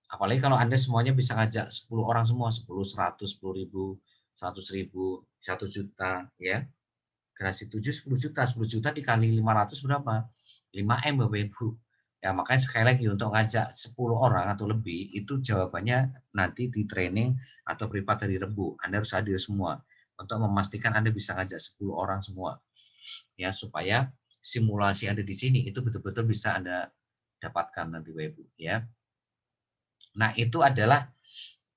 Apalagi kalau Anda semuanya bisa ngajak 10 orang semua, 10, 100, 10.000, 100.000, 1 juta, ya. Generasi 7 10 juta, 10 juta dikali 500 berapa? 5M Bapak Ibu. Ya makanya sekali lagi untuk ngajak 10 orang atau lebih itu jawabannya nanti di training atau privat dari Rebu. Anda harus hadir semua untuk memastikan Anda bisa ngajak 10 orang semua. Ya supaya simulasi Anda di sini itu betul-betul bisa Anda dapatkan nanti Bapak Ibu ya. Nah, itu adalah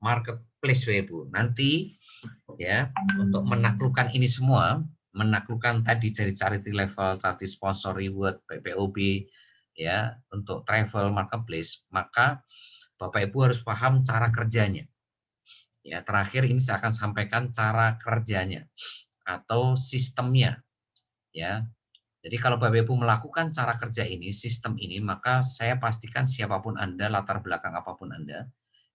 marketplace Bapak Ibu. Nanti ya untuk menaklukkan ini semua, menaklukkan tadi dari charity level, charity sponsor reward, PPOB ya, untuk travel marketplace, maka Bapak Ibu harus paham cara kerjanya. Ya, terakhir ini saya akan sampaikan cara kerjanya atau sistemnya ya. Jadi kalau Bapak Ibu melakukan cara kerja ini, sistem ini, maka saya pastikan siapapun Anda, latar belakang apapun Anda,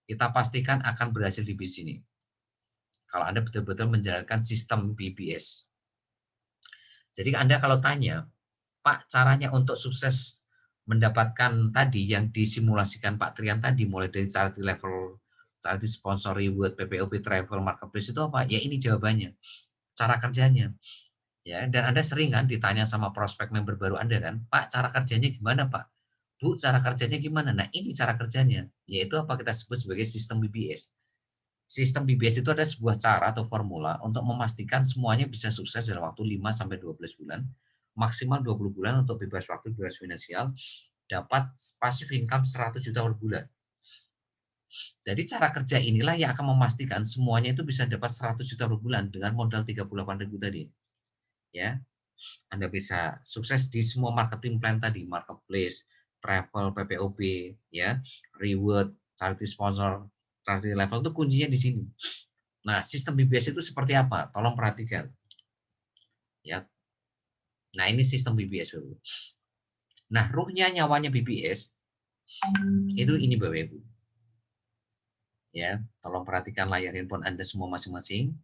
kita pastikan akan berhasil di bisnis ini. Kalau Anda betul-betul menjalankan sistem BBS. Jadi Anda kalau tanya, Pak, caranya untuk sukses mendapatkan tadi yang disimulasikan Pak Trian tadi, mulai dari charity level, charity sponsor reward, PPOP travel marketplace itu apa? Ya ini jawabannya, cara kerjanya. Ya, dan Anda sering kan ditanya sama prospek member baru Anda kan, Pak, cara kerjanya gimana Pak? Bu, cara kerjanya gimana? Nah, ini cara kerjanya, yaitu apa kita sebut sebagai sistem BBS. Sistem BBS itu ada sebuah cara atau formula untuk memastikan semuanya bisa sukses dalam waktu 5 sampai 12 bulan, maksimal 20 bulan untuk bebas waktu, bebas finansial, dapat passive income 100 juta per bulan. Jadi cara kerja inilah yang akan memastikan semuanya itu bisa dapat 100 juta per bulan dengan modal 38.000 tadi. Ya, Anda bisa sukses di semua marketing plan tadi, marketplace, travel, PPOB, ya, reward, charity sponsor, charity level itu kuncinya di sini. Nah, sistem BBS itu seperti apa? Tolong perhatikan. Ya. Nah, ini sistem BBS, Bapak Ibu. Nah, ruhnya nyawanya BBS itu ini Bapak Ibu. Ya, tolong perhatikan layar handphone Anda semua masing-masing.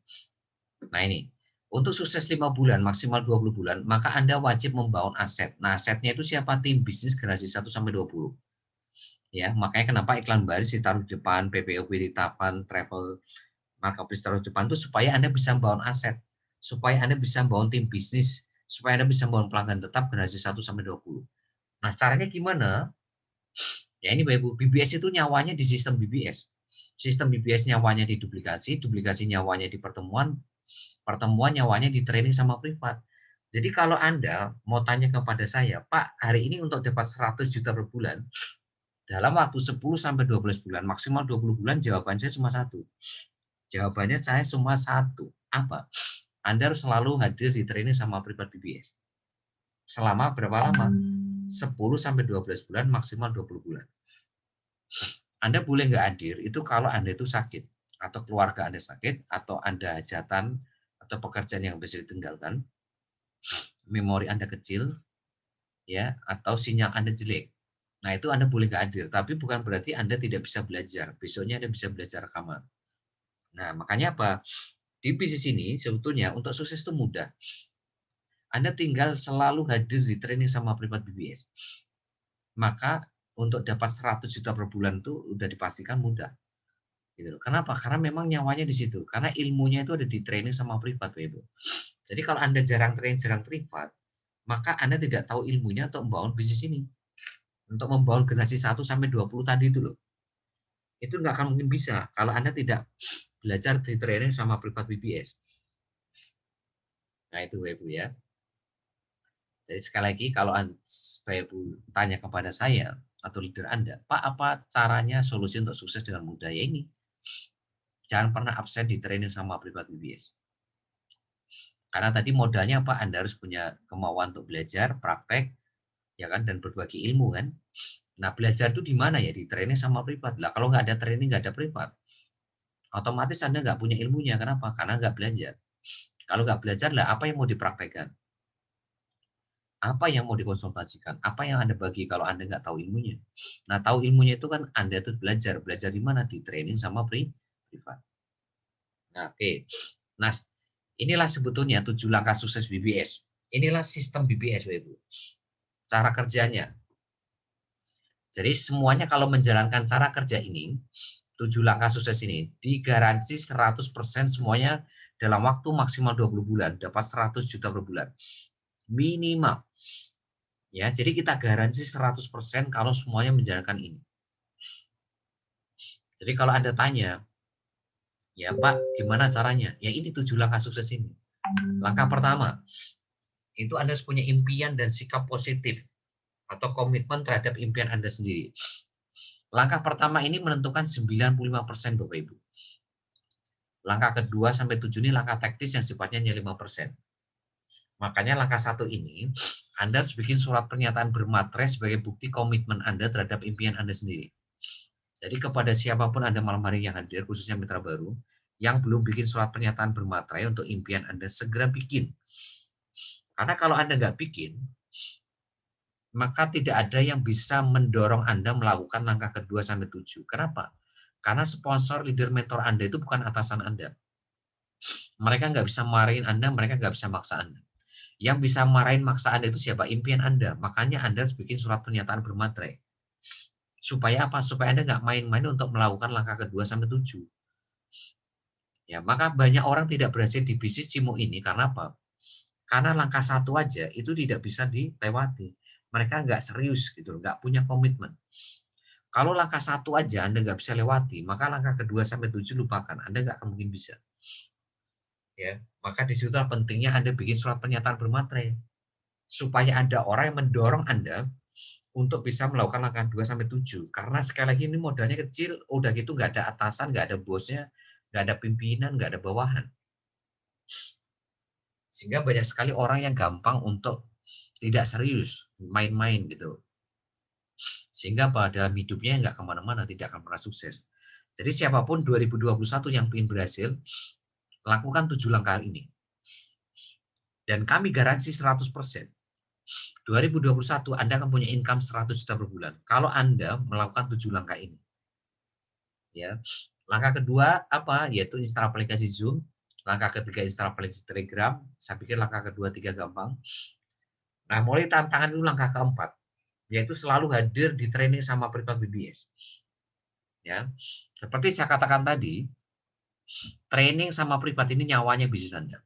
Nah, ini. Untuk sukses 5 bulan, maksimal 20 bulan, maka Anda wajib membangun aset. Nah, asetnya itu siapa? Tim bisnis generasi 1 sampai 20. Ya, makanya kenapa iklan baris ditaruh di depan, PPOB di depan, travel marketplace taruh di depan itu supaya Anda bisa membangun aset, supaya Anda bisa membangun tim bisnis, supaya Anda bisa membangun pelanggan tetap generasi 1 sampai 20. Nah, caranya gimana? Ya ini Bapak Ibu, BBS itu nyawanya di sistem BBS. Sistem BBS nyawanya di duplikasi, duplikasi nyawanya di pertemuan, pertemuan nyawanya di training sama privat. Jadi kalau Anda mau tanya kepada saya, Pak, hari ini untuk dapat 100 juta per bulan, dalam waktu 10 sampai 12 bulan, maksimal 20 bulan, jawaban saya cuma satu. Jawabannya saya cuma satu. Apa? Anda harus selalu hadir di training sama privat BBS. Selama berapa lama? 10 sampai 12 bulan, maksimal 20 bulan. Anda boleh nggak hadir itu kalau Anda itu sakit, atau keluarga Anda sakit, atau Anda hajatan, atau pekerjaan yang bisa ditinggalkan, memori Anda kecil, ya, atau sinyal Anda jelek. Nah, itu Anda boleh nggak hadir, tapi bukan berarti Anda tidak bisa belajar. Besoknya Anda bisa belajar rekaman. Nah, makanya apa? Di bisnis ini sebetulnya untuk sukses itu mudah. Anda tinggal selalu hadir di training sama privat BBS. Maka untuk dapat 100 juta per bulan itu udah dipastikan mudah. Gitu. Kenapa? Karena memang nyawanya di situ. Karena ilmunya itu ada di training sama privat, Ibu. Jadi kalau Anda jarang training, jarang privat, maka Anda tidak tahu ilmunya untuk membangun bisnis ini. Untuk membangun generasi 1 sampai 20 tadi itu loh. Itu nggak akan mungkin bisa kalau Anda tidak belajar di training sama privat BBS. Nah itu Ibu ya. Jadi sekali lagi kalau Bapak Ibu tanya kepada saya atau leader Anda, Pak apa caranya solusi untuk sukses dengan mudah? Ya ini, jangan pernah absen di training sama privat BBS. Karena tadi modalnya apa? Anda harus punya kemauan untuk belajar, praktek, ya kan, dan berbagi ilmu kan. Nah belajar itu di mana ya? Di training sama privat. Lah kalau nggak ada training, nggak ada privat, otomatis Anda nggak punya ilmunya. Kenapa? Karena nggak belajar. Kalau nggak belajar lah, apa yang mau dipraktekkan? Apa yang mau dikonsultasikan? Apa yang Anda bagi kalau Anda nggak tahu ilmunya? Nah, tahu ilmunya itu kan Anda tuh belajar. Belajar di mana? Di training sama privat. Nah, oke. Nah, Inilah sebetulnya 7 langkah sukses BBS. Inilah sistem BBS, Bapak Ibu. Cara kerjanya. Jadi semuanya kalau menjalankan cara kerja ini, 7 langkah sukses ini, digaransi 100% semuanya dalam waktu maksimal 20 bulan, dapat 100 juta per bulan. Minimal. Ya, jadi kita garansi 100% kalau semuanya menjalankan ini. Jadi kalau Anda tanya, ya Pak, gimana caranya? Ya ini 7 langkah sukses ini. Langkah pertama, itu Anda harus punya impian dan sikap positif atau komitmen terhadap impian Anda sendiri. Langkah pertama ini menentukan 95% Bapak Ibu. Langkah kedua sampai 7 ini langkah teknis yang sifatnya hanya 5%. Makanya langkah 1 ini, Anda harus bikin surat pernyataan bermaterai sebagai bukti komitmen Anda terhadap impian Anda sendiri. Jadi kepada siapapun Anda malam hari yang hadir, khususnya mitra baru, yang belum bikin surat pernyataan bermaterai untuk impian Anda, segera bikin. Karena kalau Anda nggak bikin, maka tidak ada yang bisa mendorong Anda melakukan langkah kedua sampai 7. Kenapa? Karena sponsor, leader, mentor Anda itu bukan atasan Anda. Mereka nggak bisa marahin Anda, mereka nggak bisa maksa Anda. Yang bisa marahin maksa Anda itu siapa? Impian Anda. Makanya Anda harus bikin surat pernyataan bermaterai. Supaya apa? Supaya Anda nggak main-main untuk melakukan langkah kedua sampai 7. Ya, maka banyak orang tidak berhasil di bisnis Cimo ini karena apa? Karena langkah 1 aja itu tidak bisa dilewati. Mereka nggak serius gitu, nggak punya komitmen. Kalau langkah 1 aja Anda nggak bisa lewati, maka langkah kedua sampai 7 lupakan, Anda nggak akan mungkin bisa. Ya, maka di situ pentingnya Anda bikin surat pernyataan bermaterai supaya ada orang yang mendorong Anda untuk bisa melakukan langkah 2 sampai 7. Karena sekali lagi ini modalnya kecil, udah gitu nggak ada atasan, nggak ada bosnya, nggak ada pimpinan, nggak ada bawahan. Sehingga banyak sekali orang yang gampang untuk tidak serius, main-main gitu. Sehingga dalam hidupnya nggak kemana-mana, tidak akan pernah sukses. Jadi siapapun 2021 yang ingin berhasil, lakukan 7 langkah ini. Dan kami garansi 100%. 2021 Anda akan punya income 100 juta per bulan. Kalau Anda melakukan 7 langkah ini. Ya. Langkah kedua apa? Yaitu install aplikasi Zoom. Langkah ketiga install aplikasi Telegram. Saya pikir langkah kedua, tiga gampang. Nah, mulai tantangan itu langkah keempat. Yaitu selalu hadir di training sama Privat BBS. Ya. Seperti saya katakan tadi, training sama privat ini nyawanya bisnis Anda.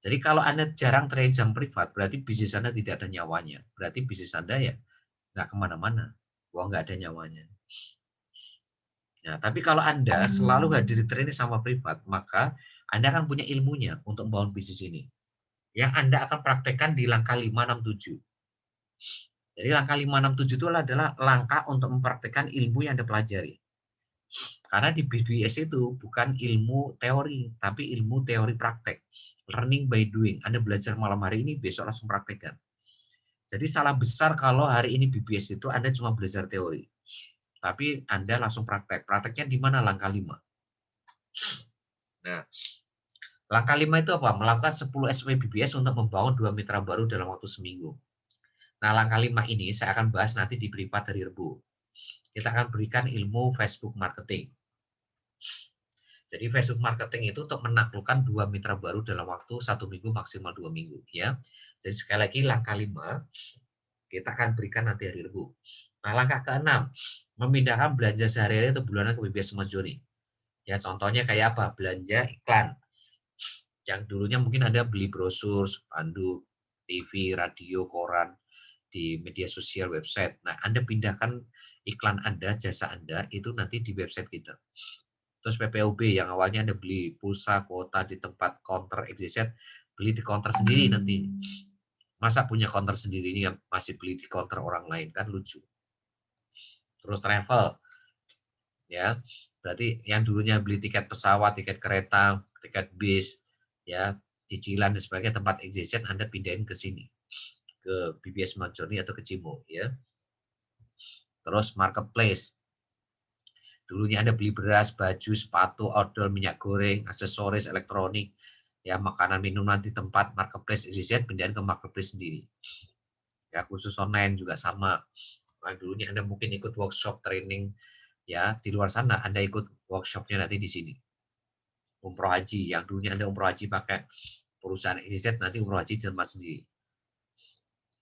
Jadi kalau Anda jarang training sama privat, berarti bisnis Anda tidak ada nyawanya. Berarti bisnis Anda ya nggak kemana-mana. Wah, nggak ada nyawanya. Nah, tapi kalau Anda selalu hadir di training sama privat, maka Anda akan punya ilmunya untuk membangun bisnis ini. Yang Anda akan praktekkan di langkah 5, 6, 7. Jadi langkah 5, 6, 7 itu adalah langkah untuk mempraktekkan ilmu yang Anda pelajari. Karena di BBS itu bukan ilmu teori, tapi ilmu teori praktek. Learning by doing. Anda belajar malam hari ini, besok langsung praktekkan. Jadi salah besar kalau hari ini BBS itu Anda cuma belajar teori. Tapi Anda langsung praktek. Prakteknya di mana? Langkah 5. Nah, langkah 5 itu apa? Melakukan 10 SOP BBS untuk membangun 2 mitra baru dalam waktu seminggu. Nah, langkah 5 ini saya akan bahas nanti di privat hari Rabu. Kita akan berikan ilmu Facebook marketing. Jadi Facebook marketing itu untuk menaklukkan 2 mitra baru dalam waktu 1 minggu maksimal 2 minggu ya. Jadi sekali lagi langkah 5 kita akan berikan nanti hari Rabu. Nah, langkah ke-6 memindahkan belanja sehari-hari atau bulanan ke BBS Smart Journey. Ya, contohnya kayak apa? Belanja iklan. Yang dulunya mungkin Anda beli brosur, spanduk, TV, radio, koran di media sosial, website. Nah, Anda pindahkan iklan Anda, jasa Anda itu nanti di website kita. Terus PPOB yang awalnya Anda beli pulsa, kuota di tempat counter XYZ, beli di counter sendiri nanti. Masa punya counter sendiri ini yang masih beli di counter orang lain, kan lucu. Terus travel, ya. Berarti yang dulunya beli tiket pesawat, tiket kereta, tiket bis, ya, cicilan dan sebagainya tempat XYZ Anda pindahin ke sini. Ke BBS Smart Journey atau ke Cimo, ya. Terus marketplace. Dulunya Anda beli beras, baju, sepatu, odol, minyak goreng, aksesoris, elektronik, ya makanan minum nanti tempat marketplace XYZ pindahin ke marketplace sendiri. Ya khusus online juga sama. Nah, dulunya Anda mungkin ikut workshop training ya di luar sana, Anda ikut workshopnya nanti di sini. umroh haji. Yang dulunya Anda umroh haji pakai perusahaan XYZ, nanti umroh haji di tempat sendiri.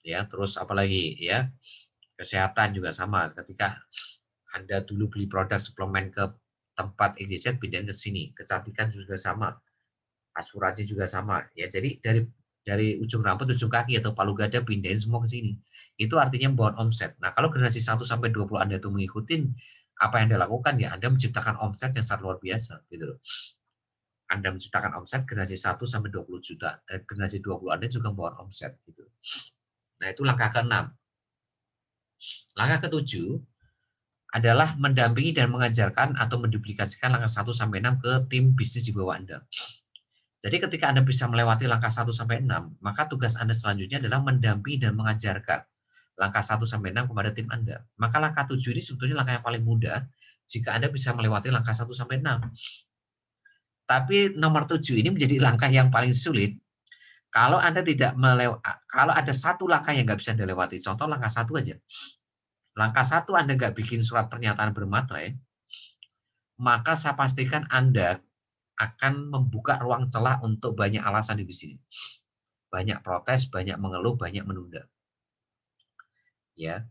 Ya, terus apalagi ya, kesehatan juga sama. Ketika Anda dulu beli produk suplemen ke tempat XYZ, pindahin ke sini. Kecantikan juga sama, asuransi juga sama. Ya, jadi dari ujung rambut, ujung kaki atau palu gada pindahin semua ke sini. Itu artinya membawa omset. Nah, kalau generasi 1 sampai 20 Anda itu mengikuti apa yang Anda lakukan, ya Anda menciptakan omset yang sangat luar biasa gitu loh. Anda menciptakan omset generasi 1 sampai 20 juta, generasi 20 Anda juga membawa omset gitu. Nah, itu langkah ke-6. Langkah ke-7 adalah mendampingi dan mengajarkan atau menduplikasikan langkah 1 sampai 6 ke tim bisnis di bawah Anda. Jadi ketika Anda bisa melewati langkah 1 sampai 6, maka tugas Anda selanjutnya adalah mendampingi dan mengajarkan langkah 1 sampai 6 kepada tim Anda. Maka langkah 7 ini sebetulnya langkah yang paling mudah jika Anda bisa melewati langkah 1 sampai 6. Tapi nomor 7 ini menjadi langkah yang paling sulit kalau Anda tidak kalau ada satu langkah yang nggak bisa Anda lewati. Contoh langkah 1 aja. Langkah 1 Anda nggak bikin surat pernyataan bermaterai, maka saya pastikan Anda akan membuka ruang celah untuk banyak alasan di sini. Banyak protes, banyak mengeluh, banyak menunda. Ya,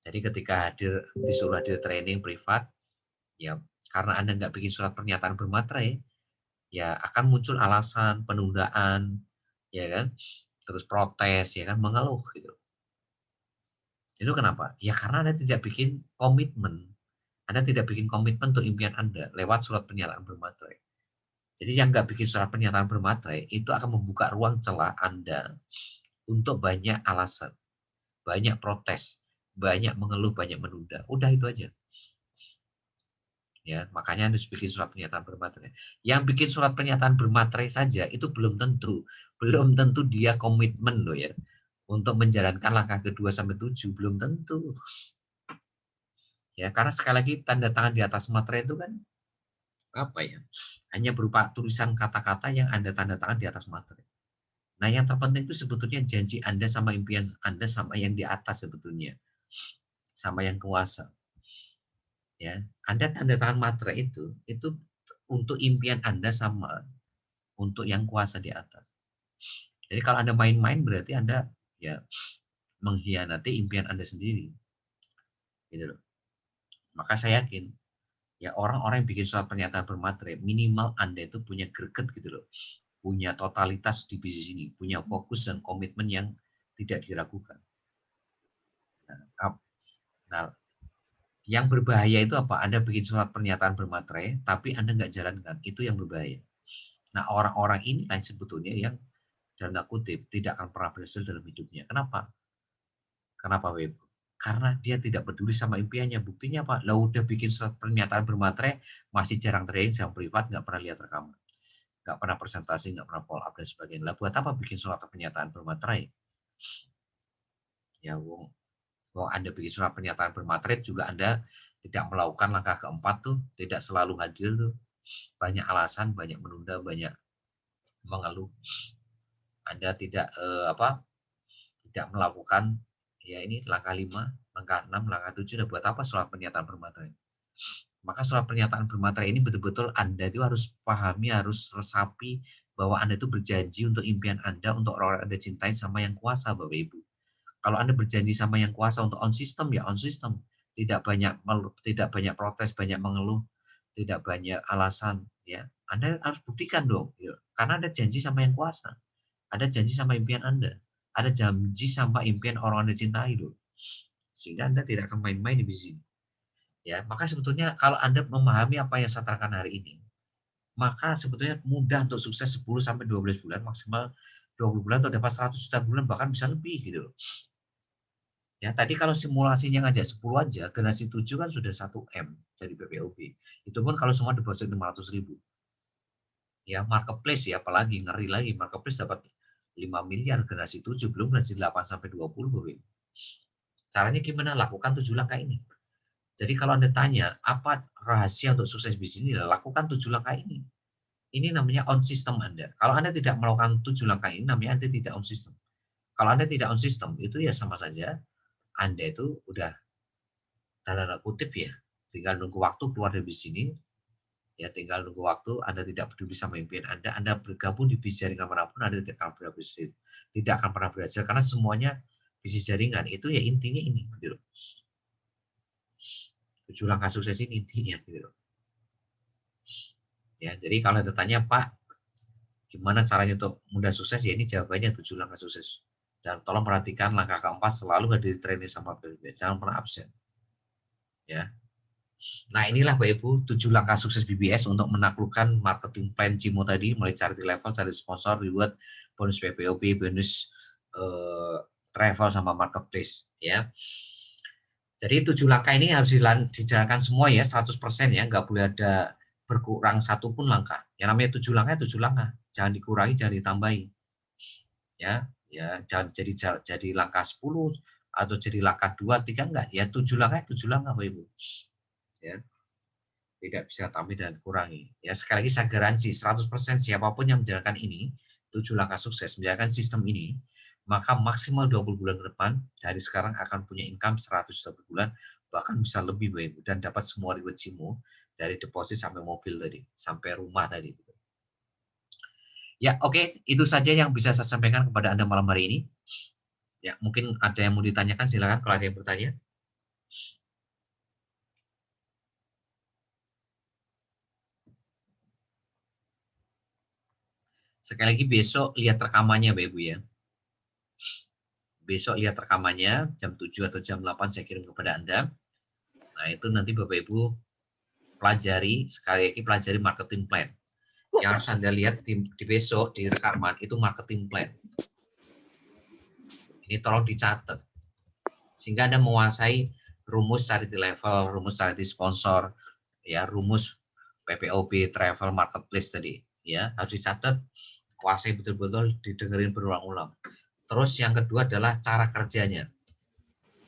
jadi ketika disuruh hadir training privat, ya karena Anda nggak bikin surat pernyataan bermaterai, ya akan muncul alasan penundaan, ya kan, terus protes, ya kan, mengeluh gitu. Itu kenapa? Ya karena Anda tidak bikin komitmen. Anda tidak bikin komitmen untuk impian Anda lewat surat pernyataan bermaterai. Jadi yang nggak bikin surat pernyataan bermaterai itu akan membuka ruang celah Anda untuk banyak alasan, banyak protes, banyak mengeluh, banyak menunda. Udah itu aja. Ya, makanya harus bikin surat pernyataan bermaterai. Yang bikin surat pernyataan bermaterai saja itu belum tentu dia komitmen loh ya untuk menjalankan langkah ke-2 sampai 7, belum tentu. Ya, karena sekali lagi tanda tangan di atas materai itu kan apa ya? Hanya berupa tulisan kata-kata yang Anda tanda tangan di atas materai. Nah, yang terpenting itu sebetulnya janji Anda sama impian Anda sama yang di atas sebetulnya, sama yang kuasa. Ya, Anda tanda tangan materai itu untuk impian Anda sama untuk yang kuasa di atas. Jadi kalau Anda main-main berarti Anda ya mengkhianati impian Anda sendiri. Gitu loh. Maka saya yakin ya orang-orang yang bikin surat pernyataan bermaterai minimal Anda itu punya greget gitu loh. Punya totalitas di bisnis ini, punya fokus dan komitmen yang tidak diragukan. Nah, nah, yang berbahaya itu apa? Anda bikin surat pernyataan bermaterai, tapi Anda nggak jalankan. Itu yang berbahaya. Nah, orang-orang ini kan sebetulnya yang dalam tanda kutip tidak akan pernah berhasil dalam hidupnya. Kenapa? Kenapa, Web? Karena dia tidak peduli sama impiannya. Buktinya apa? Lah udah bikin surat pernyataan bermaterai, masih jarang trading, sama privat, nggak pernah lihat rekaman. Nggak pernah presentasi, nggak pernah follow up, dan sebagainya. Lah buat apa bikin surat pernyataan bermaterai? Ya, Anda bikin surat pernyataan bermaterai juga Anda tidak melakukan langkah keempat tuh, tidak selalu hadir tuh. Banyak alasan, banyak menunda, banyak mengeluh. Anda tidak tidak melakukan ya ini langkah 5, langkah 6, langkah 7, udah buat apa surat pernyataan bermaterai? Maka surat pernyataan bermaterai ini betul-betul Anda itu harus pahami, harus resapi bahwa Anda itu berjanji untuk impian Anda, untuk orang Anda cintai sama yang kuasa, Bapak Ibu. Kalau Anda berjanji sama yang kuasa untuk on system, ya on system. Tidak banyak protes, banyak mengeluh, tidak banyak alasan, ya. Anda harus buktikan dong, ya. Karena Anda janji sama yang kuasa. Ada janji sama impian Anda. Ada janji sama impian orang Anda cintai loh. Sehingga Anda tidak akan main-main di sini. Ya, maka sebetulnya kalau Anda memahami apa yang saya terangkan hari ini, maka sebetulnya mudah untuk sukses 10 sampai 12 bulan, maksimal 20 bulan untuk dapat 100 juta bulan, bahkan bisa lebih gitu loh. Ya, tadi kalau simulasinya ngajak 10 aja, generasi 7 kan sudah 1 M dari BPOB. Itu pun kalau semua deposit 500.000. Ya, marketplace ya, apalagi ngeri lagi, marketplace dapat 5 miliar generasi 7, belum generasi 8 sampai 20, Bapak. Caranya gimana? Lakukan 7 langkah ini. Jadi kalau Anda tanya, apa rahasia untuk sukses bisnis ini? Lakukan 7 langkah ini. Ini namanya on system Anda. Kalau Anda tidak melakukan 7 langkah ini, namanya Anda tidak on system. Kalau Anda tidak on system, itu ya sama saja Anda itu udah dalam tanda kutip ya, tinggal nunggu waktu keluar dari sini, Ya tinggal nunggu waktu, Anda tidak peduli sama impian Anda bergabung di bisnis jaringan manapun, Anda tidak akan pernah belajar karena semuanya bisnis jaringan itu ya intinya ini gitu loh. 7 langkah sukses ini intinya gitu loh. Ya, jadi kalau Anda tanya, Pak, gimana caranya untuk mudah sukses? Ya ini jawabannya 7 langkah sukses. Dan tolong perhatikan langkah keempat selalu hadir training sama BBS, jangan pernah absen. Ya. Nah inilah Bapak Ibu 7 langkah sukses BBS untuk menaklukkan marketing plan Cimo tadi, mulai cari level, cari sponsor, reward, bonus PPOP, bonus travel sama marketplace ya. Jadi 7 langkah ini harus dijalankan semua ya 100% ya, nggak boleh ada berkurang satupun langkah. Yang namanya 7 langkah 7 langkah, jangan dikurangi, jangan ditambahi. Ya, jangan jadi langkah 10 atau jadi langkah 2, 3 enggak, ya 7 langkah 7 langkah Bapak Ibu. Ya. Tidak bisa tambah dan kurangi. Ya sekali lagi saya garansi 100% siapapun yang menjalankan ini, 7 langkah sukses menjalankan sistem ini, maka maksimal 20 bulan ke depan dari sekarang akan punya income 100 juta per bulan, bahkan bisa lebih Bapak Ibu, dan dapat semua reward Cimo dari deposit sampai mobil tadi, sampai rumah tadi. Ya, oke, itu saja yang bisa saya sampaikan kepada Anda malam hari ini. Ya, mungkin ada yang mau ditanyakan, silakan kalau ada yang bertanya. Sekali lagi besok lihat rekamannya Bapak Ibu ya. Besok lihat rekamannya jam 7 atau jam 8 saya kirim kepada Anda. Nah, itu nanti Bapak Ibu pelajari, sekali lagi pelajari marketing plan. Yang harus Anda lihat di besok di rekaman itu marketing plan. Ini tolong dicatat. Sehingga Anda menguasai rumus cari di level, rumus cari di sponsor, ya, rumus PPOP, travel, marketplace tadi, ya, harus dicatat, kuasai betul-betul, didengerin berulang-ulang. Terus yang kedua adalah cara kerjanya.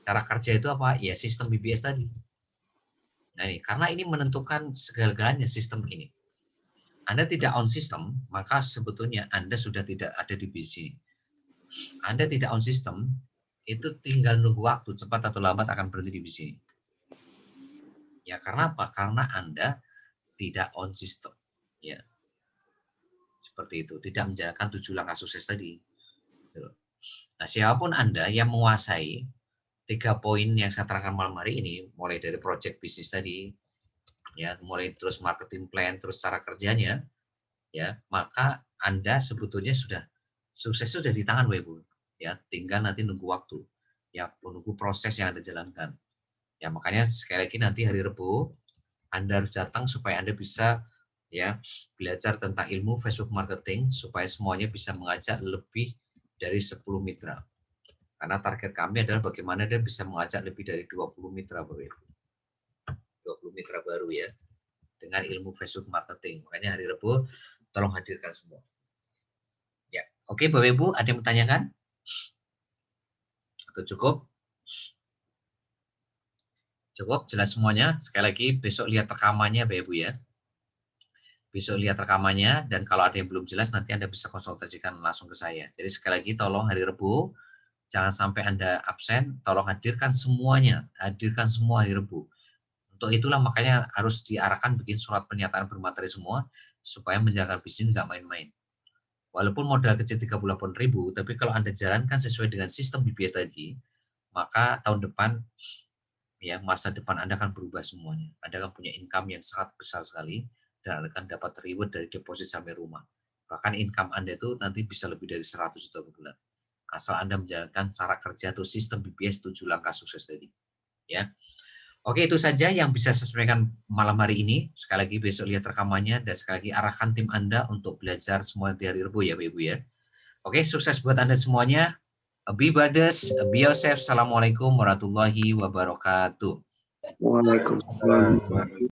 Cara kerja itu apa? Ya sistem BBS tadi. Nah, ini, karena ini menentukan segala-galanya sistem ini. Anda tidak on sistem, maka sebetulnya Anda sudah tidak ada di bisnis. Anda tidak on sistem, itu tinggal nunggu waktu, cepat atau lambat akan berhenti di bisnis. Ya, karena apa? Karena Anda tidak on sistem. Ya. Seperti itu, tidak menjalankan 7 langkah sukses tadi. Nah, siapapun Anda yang menguasai 3 poin yang saya terangkan malam hari ini, mulai dari project bisnis tadi, ya, mulai terus marketing plan, terus cara kerjanya, ya, maka Anda sebetulnya sudah sukses sudah di tangan Bapak Ibu. Ya, tinggal nanti nunggu waktu. Ya, menunggu proses yang Anda jalankan. Ya, makanya sekali lagi nanti hari Rabu Anda harus datang supaya Anda bisa ya belajar tentang ilmu Facebook marketing supaya semuanya bisa mengajak lebih dari 10 mitra. Karena target kami adalah bagaimana dia bisa mengajak lebih dari 20 mitra Bapak Ibu. 20 mitra baru ya dengan ilmu Facebook marketing. Makanya hari Rabu tolong hadirkan semua. Ya, oke Bapak Ibu, ada yang bertanyakan? Atau cukup? Cukup, jelas semuanya. Sekali lagi besok lihat rekamannya Bapak Ibu ya. Besok lihat rekamannya dan kalau ada yang belum jelas nanti Anda bisa konsultasikan langsung ke saya. Jadi sekali lagi tolong hari Rabu jangan sampai Anda absen, tolong hadirkan semuanya, hadirkan semua hari Rabu. Untuk itulah makanya harus diarahkan bikin surat pernyataan bermateri semua supaya menjalankan bisnis nggak main-main. Walaupun modal kecil 38.000, tapi kalau Anda jalankan sesuai dengan sistem BBS tadi, maka tahun depan ya masa depan Anda akan berubah semuanya. Anda akan punya income yang sangat besar sekali dan Anda akan dapat reward dari deposit sampai rumah. Bahkan income Anda itu nanti bisa lebih dari 100 juta per bulan. Asal Anda menjalankan cara kerja atau sistem BBS 7 langkah sukses tadi. Ya. Oke, itu saja yang bisa saya sampaikan malam hari ini. Sekali lagi besok lihat rekamannya dan sekali lagi arahkan tim Anda untuk belajar semua di hari Rabu ya, Bapak Ibu ya. Oke, sukses buat Anda semuanya. Be brothers, be yourself. Assalamualaikum warahmatullahi wabarakatuh. Waalaikumsalam.